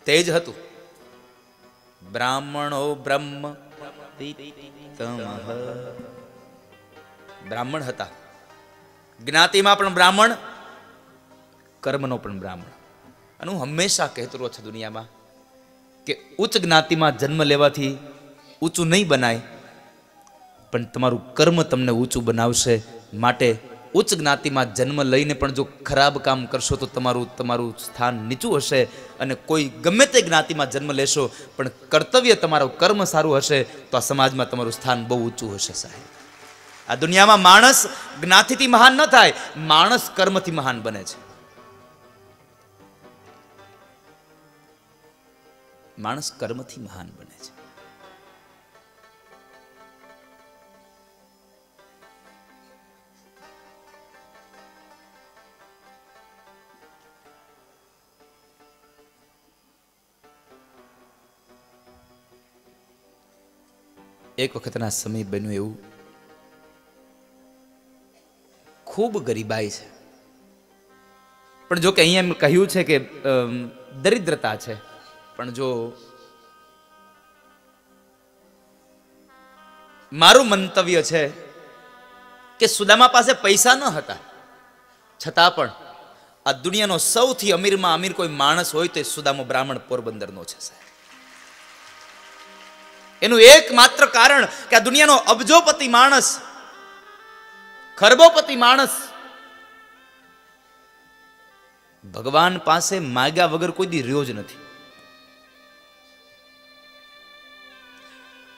તેજ હતું. બ્રાહ્મણો બ્રહ્મ બ્રાહ્મણ હતા. જ્ઞાતિમાં પણ બ્રાહ્મણ, કર્મનો પણ બ્રાહ્મણ. અને હું હંમેશા કહેતો રહું છું દુનિયામાં કે ઉચ્ચ જ્ઞાતિમાં જન્મ લેવાથી ઊંચું નહીં બનાય, પણ તમારું કર્મ તમને ઊંચું બનાવશે. માટે ઉચ્ચ જ્ઞાતિમાં જન્મ લઈને પણ જો ખરાબ કામ કરશો તો તમારું સ્થાન નીચું હશે. અને કોઈ ગમે તે જ્ઞાતિમાં જન્મ લેશો પણ કર્તવ્ય તમારું કર્મ સારું હશે તો આ સમાજમાં તમારું સ્થાન બહુ ઊંચું હશે. સાહેબ, આ દુનિયામાં માણસ જ્ઞાતિથી મહાન ન થાય, માણસ કર્મથી મહાન બને છે. માણસ કર્મથી મહાન બને છે. એક વખતના સમય બન્યું એવું, ખૂબ ગરીબાઈ છે. પણ જો કે અહીંયા એમ કહ્યું છે કે દરિદ્રતા છે, પણ જો મારું મંતવ્ય છે કે સુદામા પાસે પૈસા ન હતા, છતાં પણ આ દુનિયાનો સૌથી અમીરમાં અમીર કોઈ માણસ હોય તો સુદામો બ્રાહ્મણ પોરબંદરનો છે. સાહેબ, એનું એકમાત્ર કારણ કે આ દુનિયાનો અબજોપતિ માણસ, ખરબોપતિ માણસ ભગવાન પાસે માગ્યા વગર કોઈ દી રહ્યો જ નથી.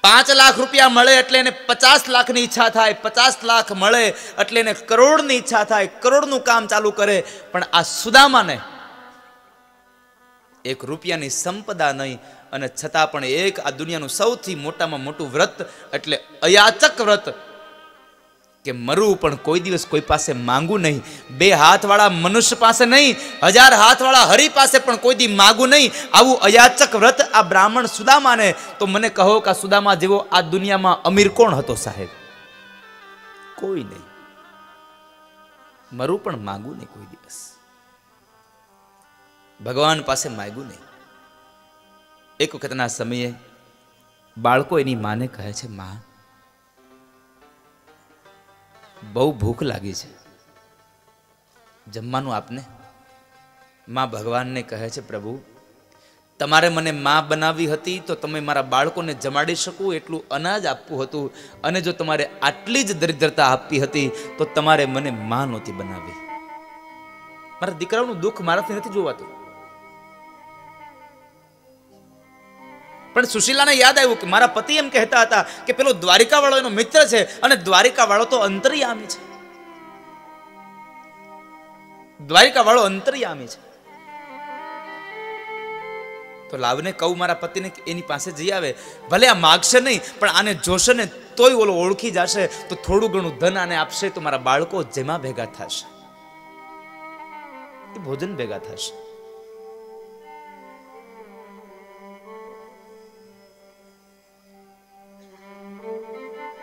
5 લાખ રૂપિયા મળે એટલે એને 50 લાખની ઈચ્છા થાય, 50 લાખ મળે એટલે એને કરોડની ઈચ્છા થાય, કરોડનું કામ ચાલુ કરે. પણ આ સુદામાને 1 રૂપિયાની સંપદા નહીં, અને છતાં પણ એક આ દુનિયાનું સૌથી મોટામાં મોટું વ્રત એટલે અયાચક વ્રત, કે મરવું પણ કોઈ દિવસ કોઈ પાસે માંગવું નહીં. 2 હાથવાળા મનુષ્ય પાસે નહીં, 1000 હાથવાળા હરિ પાસે પણ કોઈ દી માંગવું નહીં. આવું અયાચક વ્રત આ બ્રાહ્મણ સુદામાને. તો મને કહો કે આ સુદામા જેવો આ દુનિયામાં અમીર કોણ હતો? સાહેબ, કોઈ નહીં. મરવું પણ માંગવું નહીં કોઈ દિવસ, ભગવાન પાસે માંગ્યું નહીં. એક વખતના સમયે બાળકો એની માને કહે છે, માં, બહુ ભૂખ લાગી છે, જમવાનું આપને. માં ભગવાનને કહે છે, પ્રભુ તમારે મને માં બનાવી હતી તો તમે મારા બાળકોને જમાડી શકો એટલું અનાજ આપવું હતું, અને જો તમારે આટલી જ દરિદ્રતા આપવી હતી તો તમારે મને માં નહોતી બનાવી. મારા દીકરાઓનું દુઃખ મારાથી નથી જોવાતું. પણ સુશીલાને યાદ આવ્યું કે મારા પતિ એમ કહેતા હતા કે પેલો દ્વારિકા વાળો એનો મિત્ર છે, અને દ્વારિકા વાળો તો અંતર્યામી છે. દ્વારિકા વાળો અંતર્યામી છે. તો લાવને કહું મારા પતિને કે એની પાસે જઈ આવે, ભલે આ માગશે નહીં પણ આને જોશે ને તોય ઓલો ઓળખી જશે, તો થોડું ઘણું ધન આને આપશે તો મારા બાળકો જેમાં ભેગા થશે, ભોજન ભેગા થશે.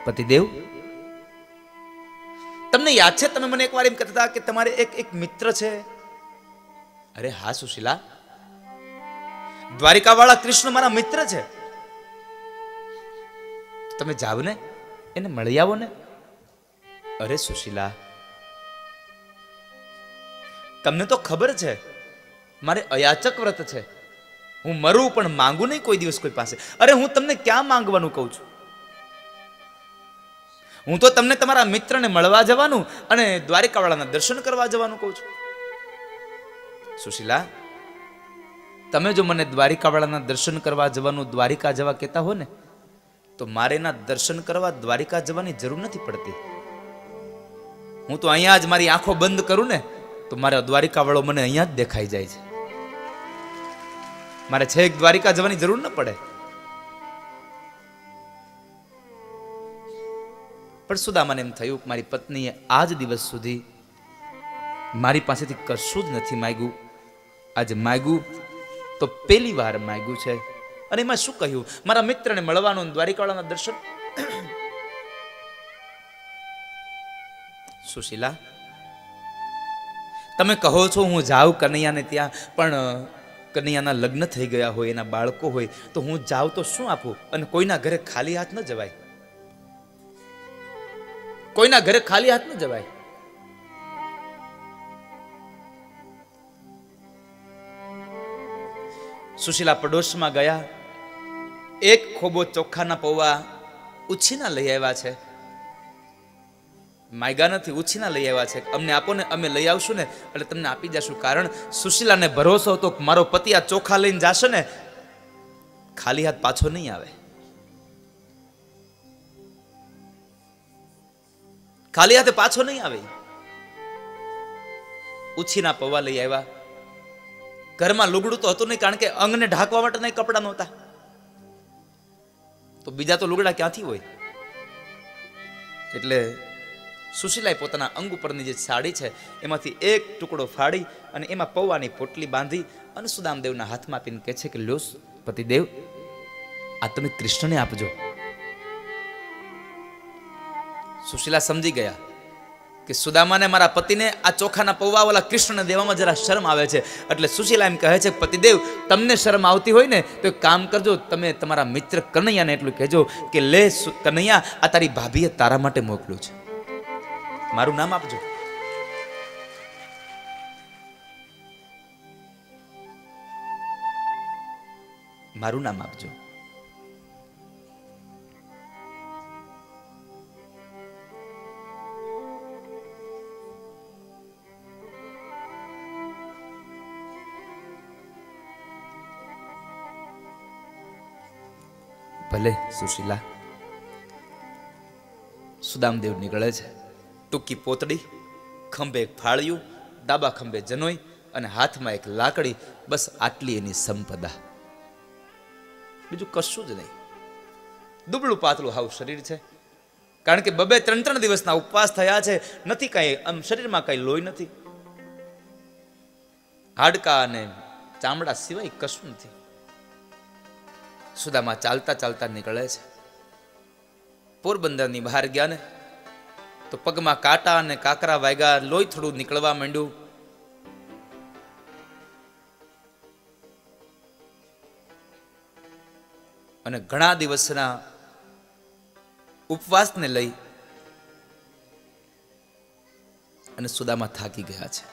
પતિદેવ, તમને યાદ છે તમે મને એકવાર એમ કહેતા હતા કે તમારે એક મિત્ર છે? અરે હા સુશીલા, દ્વારિકા વાળા કૃષ્ણ મારા મિત્ર છે. તમે જાવ ને, એને મળી આવો ને. અરે સુશીલા, તમને તો ખબર છે મારે અયાચક વ્રત છે, હું મરું પણ માંગુ નહીં કોઈ દિવસ કોઈ પાસે. અરે હું તમને ક્યાં માંગવાનું કહું છું? હું તો તમને તમારા મિત્રને મળવા જવાનું અને દ્વારિકાવાળાના દર્શન કરવા જવાનું કહું છું. સુશીલા, તમે જો મને દ્વારિકાવાળાના દર્શન કરવા જવાનું દ્વારિકા જવા કહેતા હો ને, તો મારે એના દર્શન કરવા દ્વારિકા જવાની જરૂર નથી પડતી. હું તો અહીંયા જ મારી આંખો બંધ કરું ને તો મારા દ્વારિકાવાળો મને અહીંયા જ દેખાઈ જાય છે. મારે છેક દ્વારિકા જવાની જરૂર ન પડે. પણ સુદામાને એમ થયું કે મારી પત્નીએ આજ દિવસ સુધી મારી પાસેથી કશું જ નથી માંગ્યું, આજે માંગ્યું તો પહેલી વાર માંગ્યું છે. અને એમાં શું કહ્યું? મારા મિત્રને મળવાનું, દ્વારિકાવાળાના દર્શન. સુશીલા, તમે કહો છો હું જાઉં કનૈયાને ત્યાં, પણ કનૈયાના લગ્ન થઈ ગયા હોય, એના બાળકો હોય, તો હું જાઉં તો શું આપું? અને કોઈના ઘરે ખાલી હાથ ન જવાય. કોઈના ઘરે ખાલી હાથ ન જવાય. સુશીલા પડોશમાં ગયા, એક ખોબો ચોખાના પૌવા ઉછીના લઈ આવ્યા છે. માયગા નથી, ઉછીના લઈ આવ્યા છે. અમને આપો ને, અમે લઈ આવશું ને એટલે તમને આપી જશું. કારણ સુશીલાને ભરોસો હતો કે મારો પતિ આ ચોખા લઈને જશે ને ખાલી હાથ પાછો નહીં આવે. ખાલી હાથે પાછો નહીં આવે. ઉછીના પૌવા લઈ આવ્યા. ઘરમાં લુગડું તો હતું નહીં, કારણ કે અંગને ઢાંકવા માટે નહીં કપડા નહોતા, તો બીજા તો લુગડા ક્યાંથી હોય? એટલે સુશીલાએ પોતાના અંગ ઉપરની જે સાડી છે એમાંથી એક ટુકડો ફાડી અને એમાં પૌવાની પોટલી બાંધી અને સુદામદેવના હાથમાં આપીને કહે છે કે લ્યો પતિદેવ, આ તમે કૃષ્ણને આપજો. સુશીલા સમજી ગયા કે સુદામાને, મારા પતિને આ ચોખાના પૌવા વાળા કૃષ્ણને દેવામાં જરા શરમ આવે છે. એટલે સુશીલા એમ કહે છે કે પતિદેવ, તમને શરમ આવતી હોય ને તો એક કામ કરજો, તમે તમારા મિત્ર કનૈયાને એટલું કહેજો કે લે કનૈયા, આ તારી ભાભીએ તારા માટે મોકલ્યું છે, મારું નામ આપજો. મારું નામ આપજો. ભલે સુશીલા. સુદામદેવ નીકળે છે. ટૂંકી પોતડી, ખંભે એક ફાળિયું, ડાબા ખંભે જનોઈ અને હાથમાં એક લાકડી. બસ આટલી એની સંપદા, બીજું કશું જ નહીં. દુબળું પાતળું હાવ શરીર છે, કારણ કે 2-3 દિવસના ઉપવાસ થયા છે. નથી કાંઈ આમ શરીરમાં કાંઈ લોહી નથી, હાડકા અને ચામડા સિવાય કશું નથી. સુદામા ચાલતા ચાલતા નીકળે છે. પોરબંદરની બહાર ગયા ને તો પગમાં કાંટા અને કાકરા વાગ્યા, લોહી થોડું નીકળવા માંડ્યું. અને ઘણા દિવસના ઉપવાસને લઈ અને સુદામા થાકી ગયા છે.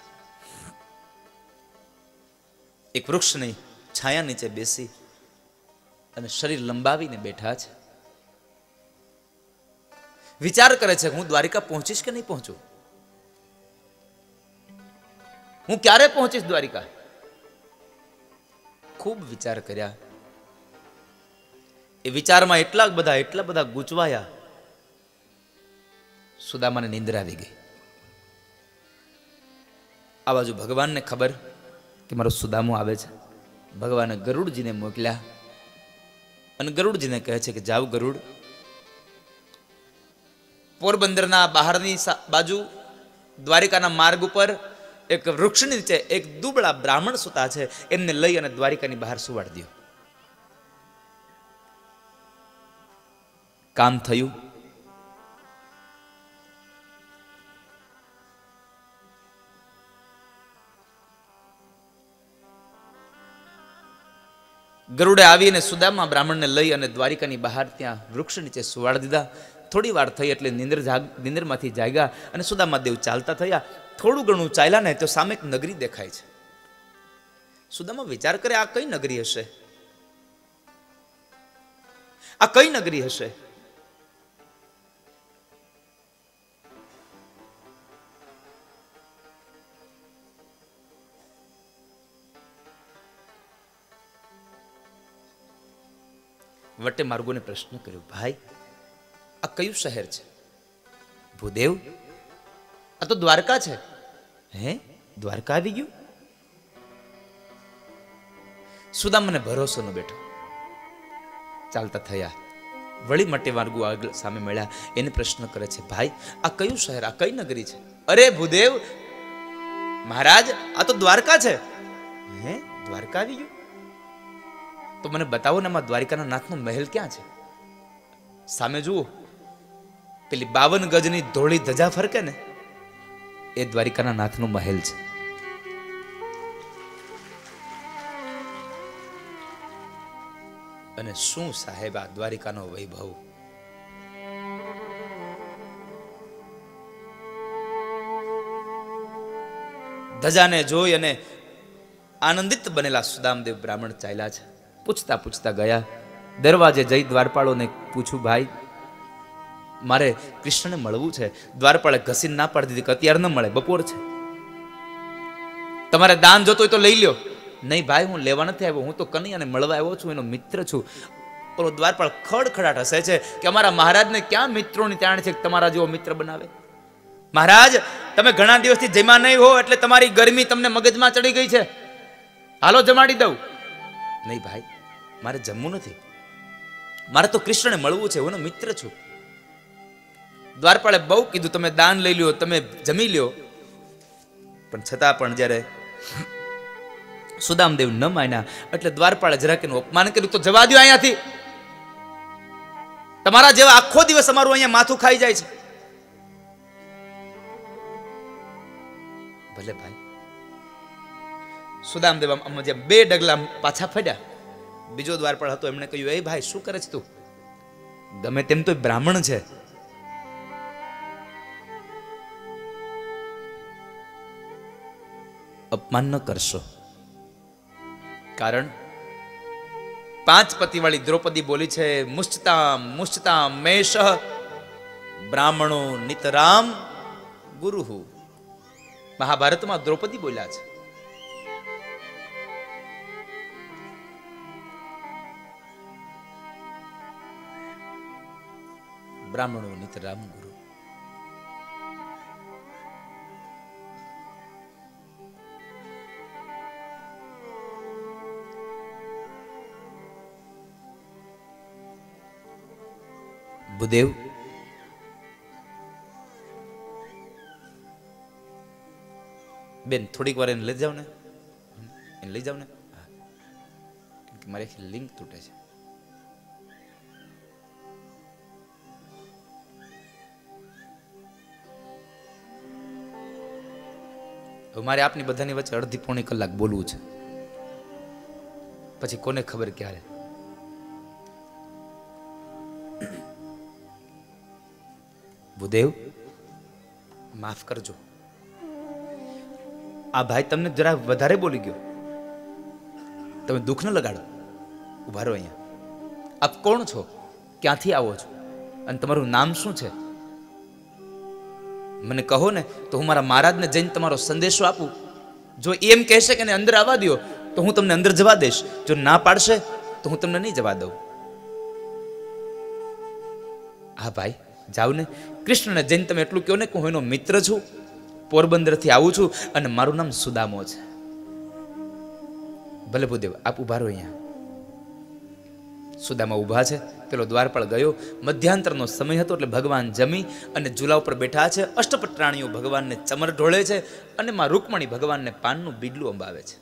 એક વૃક્ષની છાયા નીચે બેસી અને શરીર લંબાવીને બેઠા છે. વિચાર કરે છે હું દ્વારિકા પહોંચીશ કે નહીં પહોંચું, હું ક્યારે પહોંચીશ દ્વારિકા. ખૂબ વિચાર કર્યા. એ વિચારમાં એટલા બધા ગૂંચવાયા. સુદામાને નિંદ્રા આવી ગઈ. આ બાજુ ભગવાનને ખબર કે મારો સુદામો આવે છે. ભગવાને ગરુડજીને મોકલ્યા અને ગરુડજીને કહે છે કે જાઓ ગરુડ, પોરબંદરના બહારની બાજુ દ્વારિકાના માર્ગ ઉપર એક વૃક્ષની નીચે એક દુબળા બ્રાહ્મણ સૂતા છે, એમને લઈ અને દ્વારિકાની બહાર સુવાડી દો. કામ થયું. ગરુડે આવીને સુદામા બ્રાહ્મણને લઈ અને દ્વારિકાની બહાર ત્યાં વૃક્ષ નીચે સુવાડી દીધા. થોડી વાર થઈ એટલે નિંદરમાંથી જાગ્યા અને સુદામા દેવ ચાલતા થયા. થોડું ઘણું ચાલ્યા ને તો સામે એક નગરી દેખાય છે. સુદામા વિચાર કરે આ કઈ નગરી હશે, આ કઈ નગરી હશે. વટે માર્ગોને પ્રશ્ન કર્યો, ભાઈ આ કયું શહેર છે? ભૂદેવ, આ તો દ્વારકા છે. હે, દ્વારકા આવી ગયું? સુદામાને ભરોસો ન બેઠો. ચાલતા થયા, વળી મટે માર્ગો આગળ સામે મળ્યા. એને પ્રશ્ન કરે છે, ભાઈ આ કયું શહેર, આ કઈ નગરી છે? અરે ભૂદેવ મહારાજ, આ તો દ્વારકા છે. હે, દ્વારકા આવી ગયું? તો મને બતાવો ને, આમાં દ્વારિકાના નાથનો મહેલ ક્યાં છે? સામે જુઓ, પેલી 52 ગજની ધોળી ધજા ફરકે ને, એ દ્વારિકાના નાથનો મહેલ છે. અને શું સાહેબ આ દ્વારિકાનો વૈભવ! ધજાને જોઈ અને આનંદિત બનેલા સુદામદેવ બ્રાહ્મણ ચાલ્યા છે. પૂછતા પૂછતા ગયા. દરવાજે જઈ દ્વારપાળોને પૂછું, ભાઈ મારે કૃષ્ણને મળવું છે. દ્વારપાળે ઘસીને ના પાડી દીધી કે અત્યારે ન મળે, બપોર છે. તમારે દાન જોતો હોય તો લઈ લ્યો. નહીં ભાઈ, હું લેવા નથી આવ્યો, હું તો કનૈયાને મળવા આવ્યો છું, એનો મિત્ર છું. પેલો દ્વારપાળ ખડખડાટ હસે છે કે અમારા મહારાજને ક્યાં મિત્રોની તાણ છે કે તમારા જેવો મિત્ર બનાવે. મહારાજ, તમે ઘણા દિવસથી જમ્યા નહીં હો એટલે તમારી ગરમી તમને મગજમાં ચડી ગઈ છે, હાલો જમાડી દઉં. નહીં ભાઈ, મારે જમવું નથી, મારે તો કૃષ્ણને મળવું છે, હું એનો મિત્ર છું. દ્વારપાળે બહુ કીધું તમે દાન લઈ લ્યો, તમે જમી લ્યો, પણ છતાં પણ જ્યારે સુદામદેવ ન માન્યા એટલે દ્વારપાળે જરાક એનું અપમાન કર્યું. તો જવા દો અહીંયાથી, તમારા જેવા આખો દિવસ અમારું અહીંયા માથું ખાઈ જાય છે. ભલે ભાઈ. સુદામદેવ આમ જે 2 ડગલા પાછા ફર્યા. બીજો દ્વારપાળ હતો, એમણે કહ્યું, એ ભાઈ શું કરે છે તું? ગમે તેમ તો બ્રાહ્મણ છે. અપમાન ન કરશો. કારણ 5 પતિવાળી દ્રૌપદી બોલી છે, મુષ્ટામ મુષ્ટામ મેષ બ્રાહ્મણો નિતરામ ગુરુહુ. મહાભારતમાં દ્રૌપદી બોલ્યા છે. બ્રાહ્મણો નિતરામ ગુરુ. ભૂદેવ, બેન થોડીક વાર એને લઈ જાવ ને, એને લઈ જાવ ને, મારી આખી લિંક તૂટે છે. મારે આપની બધાની વચ્ચે અડધી પોણી કલાક બોલવું છે, પછી કોને ખબર ક્યારે. ભૂદેવ માફ કરજો, આ ભાઈ તમને જરા વધારે બોલી ગયો. તમે દુઃખ ન લગાડો, ઉભા રહો અહીંયા. આપ કોણ છો, ક્યાંથી આવો છો અને તમારું નામ શું છે? મને કહો ને તો હું મારા મહારાજને જઈને તમારો સંદેશો આપું. જો એમ કહેશે કે અંદર આવવા દો તો હું તમને અંદર જવા દઈશ, જો ના પાડશે તો હું તમને નહીં જવા દઉં. હા ભાઈ જાવ ને, કૃષ્ણને જઈને તમે એટલું કહો ને કે હું એનો મિત્ર છું, પોરબંદરથી આવું છું અને મારું નામ સુદામો છે. ભલે ભૂદેવ આપ ઉભા રહો અહીંયા. સુદામા ઊભા છે. પેલો દ્વારપાળ ગયો. મધ્યાંતરનો સમય હતો એટલે ભગવાન જમી અને ઝૂલા ઉપર બેઠા છે. અષ્ટપટ્રાણીઓ ભગવાનને ચમર ઢોળે છે અને માં રૂકમણી ભગવાનને પાનનું બીડલું અંબાવે છે.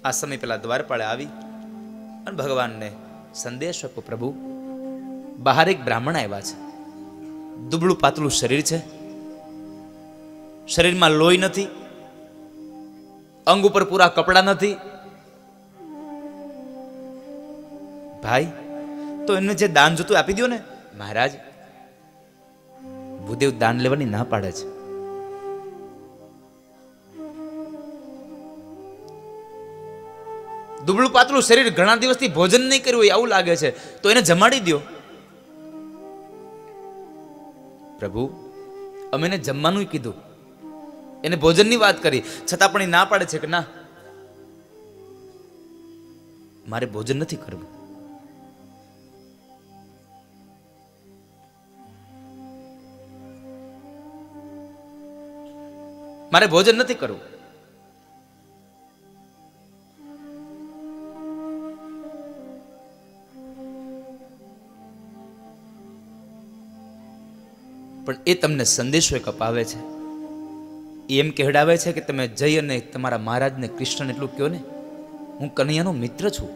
આ સમય પેલા દ્વારપાળે આવી અને ભગવાનને સંદેશ આપ્યો, પ્રભુ બહાર એક બ્રાહ્મણ આવ્યા છે. દુબળું પાતળું શરીર છે, શરીરમાં લોહી નથી, અંગ ઉપર પૂરા કપડા નથી. ભાઈ તો એને જે દાન જોતું આપી દો ને. મહારાજ ભૂદેવ દાન લેવાની ના પાડે છે. દુબળું પાતળું શરીર, ઘણા દિવસથી ભોજન નહીં કર્યું હોય આવું લાગે છે, તો એને જમાડી દો. પ્રભુ અમે એને જમવાનું કીધું, એને ભોજનની વાત કરી, છતાં પણ એ ના પાડે છે કે ના મારે ભોજન નથી કરવું. મારે ભોજન નથી કરવું. પણ એ તમને સંદેશો એક અપાવે છે. એમ કહેડાવે છે કે તમે જઈ અને તમારા મહારાજને કૃષ્ણને એટલું કહો ને, હું કનૈયાનો મિત્ર છું.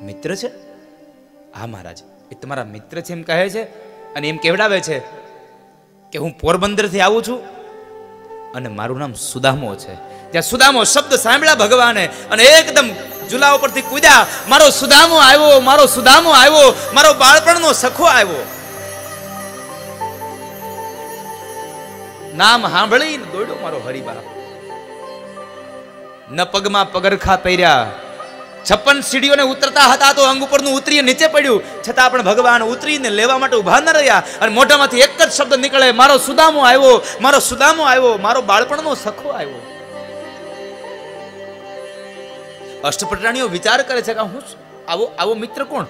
મિત્ર છે? હા મહારાજ, એ તમારા મિત્ર છે એમ કહે છે. અને એમ કહેવડાવે છે કે હું પોરબંદરથી આવું છું અને મારું નામ સુદામો છે. ત્યાં સુદામો શબ્દ સાંભળ્યા ભગવાને અને એકદમ ઝૂલા ઉપરથી કૂદ્યા. મારો સુદામો આવ્યો, મારો સુદામો આવ્યો, મારો બાળપણનો સખો આવ્યો. નામ સાંભળીને દોડ્યો મારો હરિબાપ. ન પગમાં પગરખા પહેર્યા, 56 સીડીઓને ઉતરતા હતા તો અંગ ઉપરનું ઉતરી નીચે પડ્યું, છતાં પણ ભગવાન ઉતરીને લેવા માટે ઉભા ન રહ્યા. અને મોઢામાંથી એક જ શબ્દ નીકળે, મારો સુદામો આવ્યો, મારો સુદામો આવ્યો, મારો બાળપણનો સખો આવ્યો. અષ્ટપટ્રાણીઓ વિચાર કરે છે કે હું આવો મિત્ર કોણ?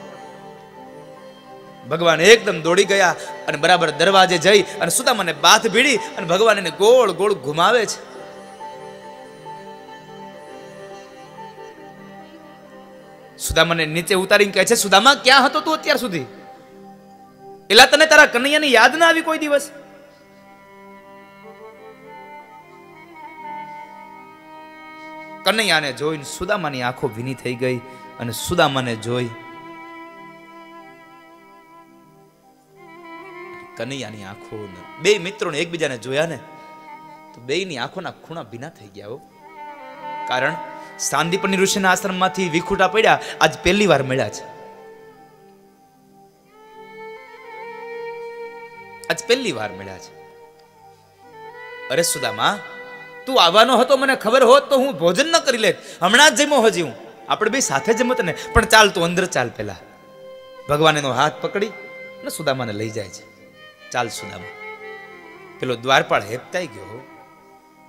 ભગવાન એકદમ દોડી ગયા અને બરાબર દરવાજે જઈ અને સુદામાને બાથ ભીડી અને ભગવાન એને ગોળ ગોળ ઘુમાવે છે. સુદામાને નીચે ઉતારીને કહે છે, સુદામા ક્યાં હતો તું અત્યાર સુધી? એલા તને તારા કનૈયાની યાદ ના આવી કોઈ દિવસ? કનૈયાને જોઈને સુદામાની આંખો ભીની થઈ ગઈ અને સુદામાને જોઈ કનૈયાની આંખો, બે મિત્રોને એકબીજાને જોયા ને તો બેયની આંખોના ખૂણા ભીના થઈ ગયા. કારણ સાંદીપની ઋષિના આશ્રમમાંથી વિખૂટા પડ્યા, આજ પહેલી વાર મળ્યા છે. આજ પહેલી વાર મળ્યા છે. અરે સુદામા, તું આવવાનો હતો મને ખબર હોત તો હું ભોજન ન કરી લેત. હમણાં જ જમ્યો હજી હું, આપણે બે સાથે જમત ને. પણ ચાલ તું અંદર ચાલ. પેલા ભગવાન એનો હાથ પકડી ને સુદામાને લઈ જાય છે. ચાલ સુદામા. પેલો દ્વારપાળ હેપતાઈ ગયો,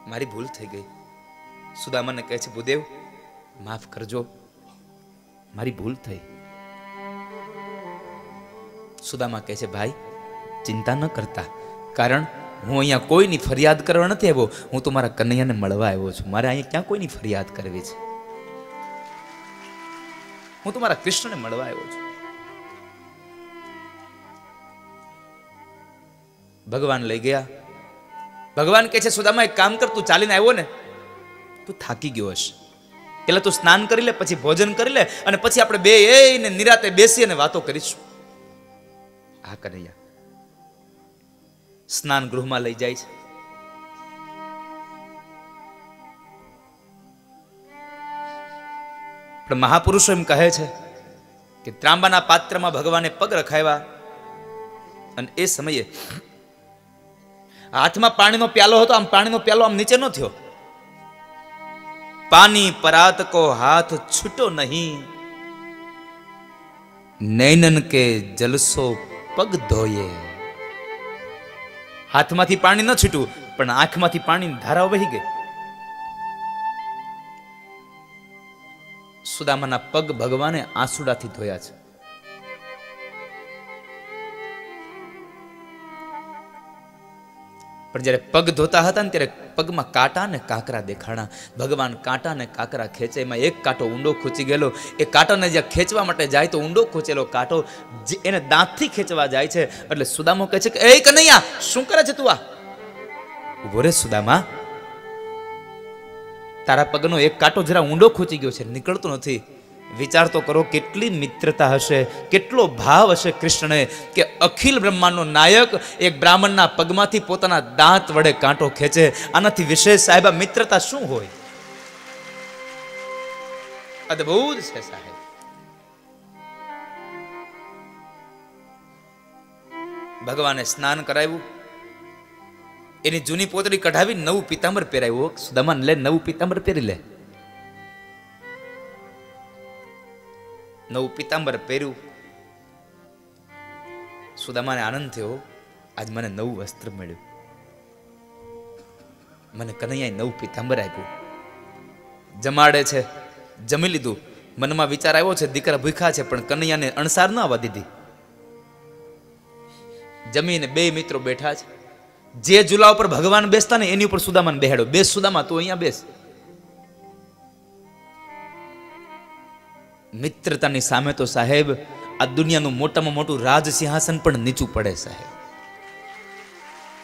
મારી ભૂલ થઈ ગઈ. સુદામાને કહે છે, ભૂદેવ માફ કરજો, મારી ભૂલ થઈ. સુદામા કહે છે, ભાઈ ચિંતા ન કરતા, કારણ હું અહીંયા કોઈની ફરિયાદ કરવા નથી આવ્યો, હું તો મારા કનૈયાને મળવા આવ્યો છું. મારે અહીંયા ક્યાં કોઈની ફરિયાદ કરવી છે? હું તો મારા કૃષ્ણને મળવા આવ્યો છું. ભગવાન લઈ ગયા. ભગવાન કહે છે, સુદામા એક કામ કર, તું ચાલીને આવ્યો ને, તું થાકી ગયો હશે, પેલા તું સ્નાન કરી લે, પછી ભોજન કરી લે, અને પછી આપણે બે એને નિરાતે બેસી અને વાતો કરીશું. આ કનૈયા સ્નાન ગૃહમાં લઈ જાય છે. પણ મહાપુરુષો એમ કહે છે કે ત્રાંબાના પાત્રમાં ભગવાને પગ રખાવ્યા અને એ સમયે હાથમાં પાણીનો પ્યાલો હતો, આમ પાણીનો પ્યાલો આમ નીચે ન થયો, पानी परात को हाथ छूटो नहीं, नैनन के जलसो पग धोये। हाथमांथी पाणी न छूट्યું પણ આંખમાંથી પાણીની ધારા વહી ગઈ. સુદામાના પગ ભગવાને આંસુડાથી ધોયા છે. પણ જ્યારે પગ ધોતા હતા ને ત્યારે પગમાં કાંટા ને કાંકરા દેખાણા. ભગવાન કાંટા ને કાંકરા ખેંચે, એમાં એક કાંટો ઊંડો ખૂંચી ગયેલો. એ કાંટાને જ્યાં ખેંચવા માટે જાય તો ઊંડો ખૂંચેલો કાંટો એને દાંતથી ખેંચવા જાય છે. એટલે સુદામો કહે છે કે એ કનૈયા, શું કરે છે તું? આ ઉભો રે સુદામા, તારા પગનો એક કાંટો જરા ઊંડો ખૂંચી ગયો છે, નીકળતો નથી. વિચાર તો કરો, કેટલી મિત્રતા હશે, કેટલો ભાવ હશે કૃષ્ણને કે અખિલ બ્રહ્માંડનો નાયક એક બ્રાહ્મણના પગમાંથી પોતાના દાંત વડે કાંટો ખેંચે. આનાથી વિશેષ સાહેબ મિત્રતા શું હોય? અદ્ભુત છે સાહેબ. ભગવાને સ્નાન કરાવ્યું, એની જૂની પોતળી કઢાવી નવું પીતાંબર પહેરાવ્યું. સુદામાને લે, નવું પીતાંબર પહેરી લે. નવું પીતાંબર પહેર્યું. સુદામાને આનંદ થયો, આજ મને નવું વસ્ત્ર મળ્યું, મને કનૈયાએ નવું પીતાંબર આપ્યું. જમાડે છે, જમી લીધું. મનમાં વિચાર આવ્યો છે દીકરા ભૂખ્યા છે, પણ કનૈયાને અણસાર ન આવવા દીધી. જમીને બે મિત્રો બેઠા છે. જે ઝૂલા ઉપર ભગવાન બેસતા ને એની ઉપર સુદામાને બેહાડો. બેસ સુદામા, તું અહીંયા બેસ. મિત્રતાની સામે તો સાહેબ આ દુનિયાનું મોટામાં મોટું રાજ સિંહાસન પણ નીચું પડે સાહેબ.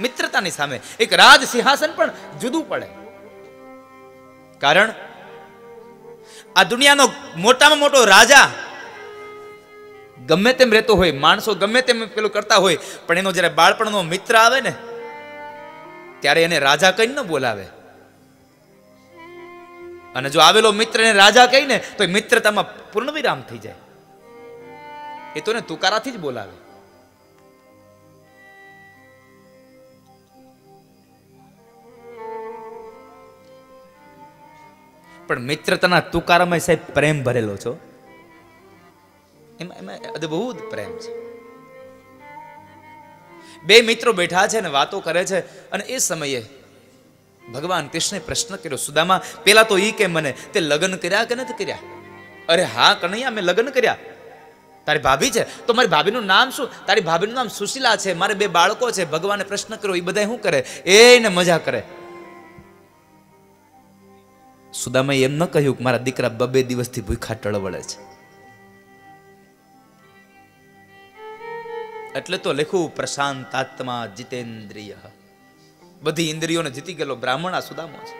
મિત્રતાની સામે એક રાજ સિંહાસન પણ જુદું પડે. કારણ આ દુનિયાનો મોટામાં મોટો રાજા ગમે તેમ રહેતો હોય, માણસો ગમે તેમ પેલું કરતા હોય, પણ એનો જયારે બાળપણનો મિત્ર આવે ને ત્યારે એને રાજા કઈ ન બોલાવે. અને જો આવેલો મિત્રને રાજા કહીને તો એ મિત્રતામાં પૂર્ણ વિરામ થઈ જાય. એ તો ને તુકારાથી જ બોલાવે. પણ મિત્રતાના તુકારામાં સાહેબ પ્રેમ ભરેલો છો. એમાં અદ્ભુત પ્રેમ છે. બે મિત્રો બેઠા છે ને વાતો કરે છે. અને એ સમયે ભગવાન કૃષ્ણે પ્રશ્ન કર્યો, સુદામા પેલા તો ઈ કે મને તે લગ્ન કર્યા કે નથી કર્યા? અરે હા કનૈયા, મેં લગ્ન કર્યા. તારી ભાભી છે? તો મારી ભાભીનું નામ શું? તારી ભાભીનું નામ સુશીલા છે. મારે બે બાળકો છે. ભગવાને પ્રશ્ન કર્યો, એ બધા શું કરે? એને મજા કરે. સુદામાએ એમ ન કહ્યું કે મારા દીકરા બબે દિવસથી ભૂખા ટળવળે છે. એટલે તો લખ્યું પ્રશાંતાત્મા જીતેન્દ્રિય. બધી ઇન્દ્રિયોને જીતી ગયેલો બ્રાહ્મણ આ સુદામો છે.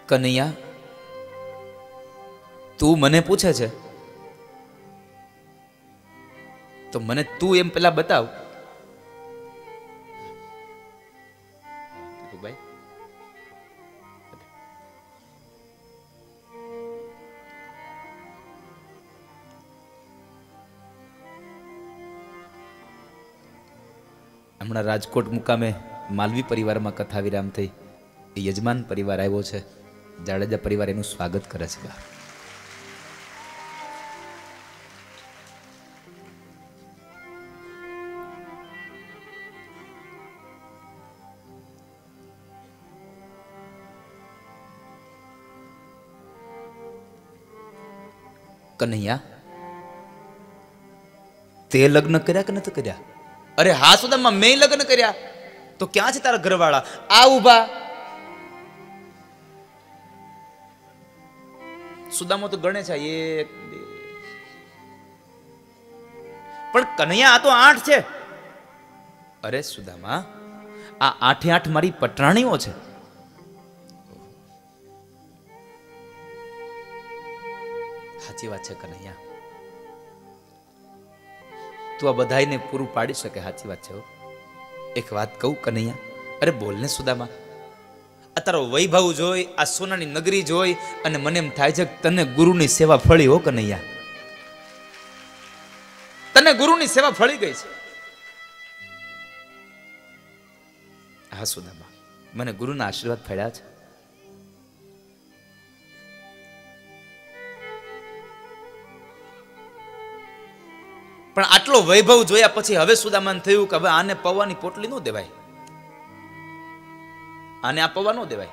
કનૈયા, તું મને પૂછે છે તો મને તું એમ પેલા બતાવ. ભાઈ હમણાં રાજકોટ મુકામે માલવી પરિવારમાં કથા વિરામ થઈ. એ યજમાન પરિવાર આવ્યો છે. જાડેજા પરિવાર એનું સ્વાગત કરે છે. કનૈયા, તે લગ્ન કર્યા કે નથી કર્યા? અરે હા સુદામા, મેં લગ્ન કર્યા. તો ક્યાં છે તારા ઘરવાળા? આ ઉભા. સુદામો તો ગણે છે 1 2. પણ કનૈયા, આ તો 8 છે. અરે સુદામા, આ 8 8 મારી પટરાણીઓ છે. સાચી વાત છે કનૈયા, તું આ બધાને પૂરું પાડી શકે. સાચી વાત છે. એક વાત કહું કનૈયા? અરે બોલ ને સુદામા. આ તારો વૈભવ જોઈ, આ સોનાની નગરી જોઈ અને મને એમ થાય છે કે તને ગુરુની સેવા ફળી હો કનૈયા. તને ગુરુની સેવા ફળી ગઈ છે. હા સુદામા, મને ગુરુના આશીર્વાદ ફળ્યા છે. પણ આટલો વૈભવ જોયા પછી હવે સુદામાને થયું કે હવે આને પૌવાની પોટલી ન દેવાય, આને આ પૌવા ન દેવાય.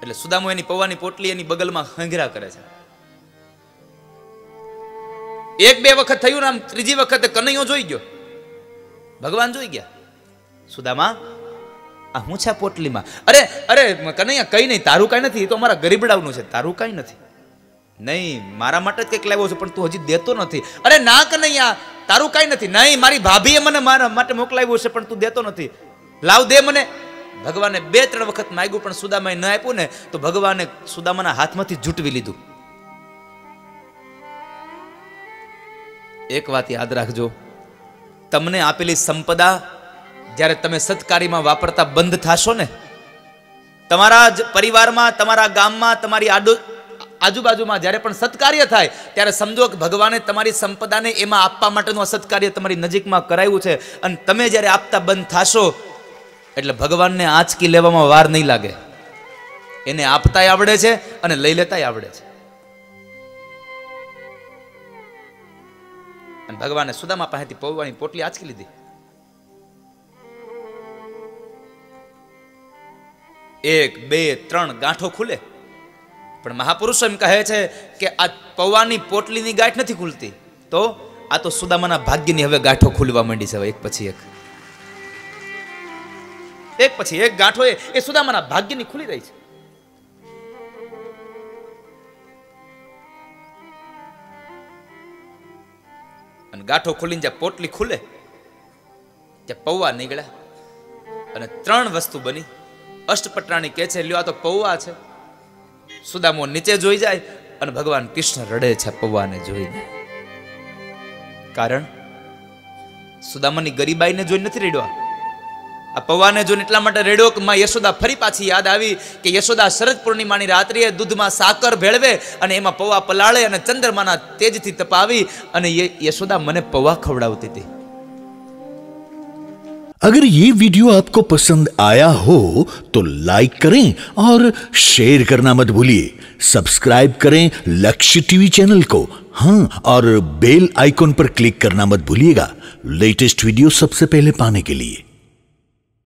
એટલે સુદામો એની પૌવાની પોટલી એની બગલમાં હંગરા કરે છે. એક બે વખત થયું ને આમ ત્રીજી વખતે કનૈયો જોઈ ગયો, ભગવાન જોઈ ગયા. સુદામા આ હું છે પોટલીમાં? અરે અરે કનૈયા કઈ નહીં, તારું કઈ નથી, એ તો અમારા ગરીબડાવનું છે, તારું કઈ નથી. નહીં, મારા માટે જ કંઈક લાવ્યો છે પણ તું હજી દેતો નથી. અરે ના કનૈયા, તારું કઈ નથી. નહીં, મારી ભાભીએ મને મારા માટે મોકલાવ્યું છે પણ તું દેતો નથી, લાવ દે મને. ભગવાને 2-3 વખત માંગ્યું પણ સુદામાએ ન આપ્યું ને તો ભગવાને સુદામાના હાથમાંથી ઝૂંટવી લીધું. એક વાત યાદ રાખજો, તમને આપેલી સંપદા જ્યારે તમે સત્કાર્યમાં વાપરતા બંધ થશો ને, તમારા જ પરિવારમાં, તમારા ગામમાં, તમારી આજુબાજુમાં જ્યારે પણ સત્કાર્ય થાય ત્યારે સમજો કે ભગવાને તમારી સંપદાને એમાં આપવા માટેનું આ સત્કાર્ય તમારી નજીકમાં કરાયું છે. અને તમે જ્યારે આપતા બંધ થશો એટલે ભગવાનને આંચકી લેવામાં વાર નહીં લાગે. એને આપતાય આવડે છે અને લઈ લેતાય આવડે છે. અને ભગવાને સુદામા પાસેથી પૌવાની પોટલી આંચકી લીધી. 1, 2, 3 ગાંઠો ખુલે. પણ મહાપુરુષો એમ કહે છે કે આ પૌવાની પોટલીની ગાંઠ નથી ખુલતી, તો આ તો સુદામાના ભાગ્યની હવે ગાંઠો ખુલવા માંડી છે. એક પછી એક ગાંઠો એ સુદામાના ભાગ્યની ખુલી રહી છે. અને ગાંઠો ખુલીને જ્યાં પોટલી ખુલે ત્યાં પૌવા નીકળ્યા અને 3 વસ્તુ બની. અષ્ટપટરાણી કહે છે, લ્યો આ તો પૌવા છે. સુદામો નીચે જોઈ જાય અને ભગવાન કૃષ્ણ રડે છે પૌવાને જોઈને. કારણ સુદામાની ગરીબાઈને જોઈને નથી રેડ્યો, આ પૌવાને જોઈને એટલા માટે રેડ્યો કે માં યશોદા ફરી પાછી યાદ આવી કે યશોદા શરદ પૂર્ણિમાની રાત્રિએ દૂધમાં સાકર ભેળવે અને એમાં પૌવા પલાળે અને ચંદ્રમાના તેજથી તપાવી અને યશોદા મને પૌવા ખવડાવતી હતી. अगर ये वीडियो आपको पसंद आया हो तो लाइक करें और शेयर करना मत भूलिए. सब्सक्राइब करें लक्ष्य टीवी चैनल को. हाँ, और बेल आइकॉन पर क्लिक करना मत भूलिएगा लेटेस्ट वीडियो सबसे पहले पाने के लिए.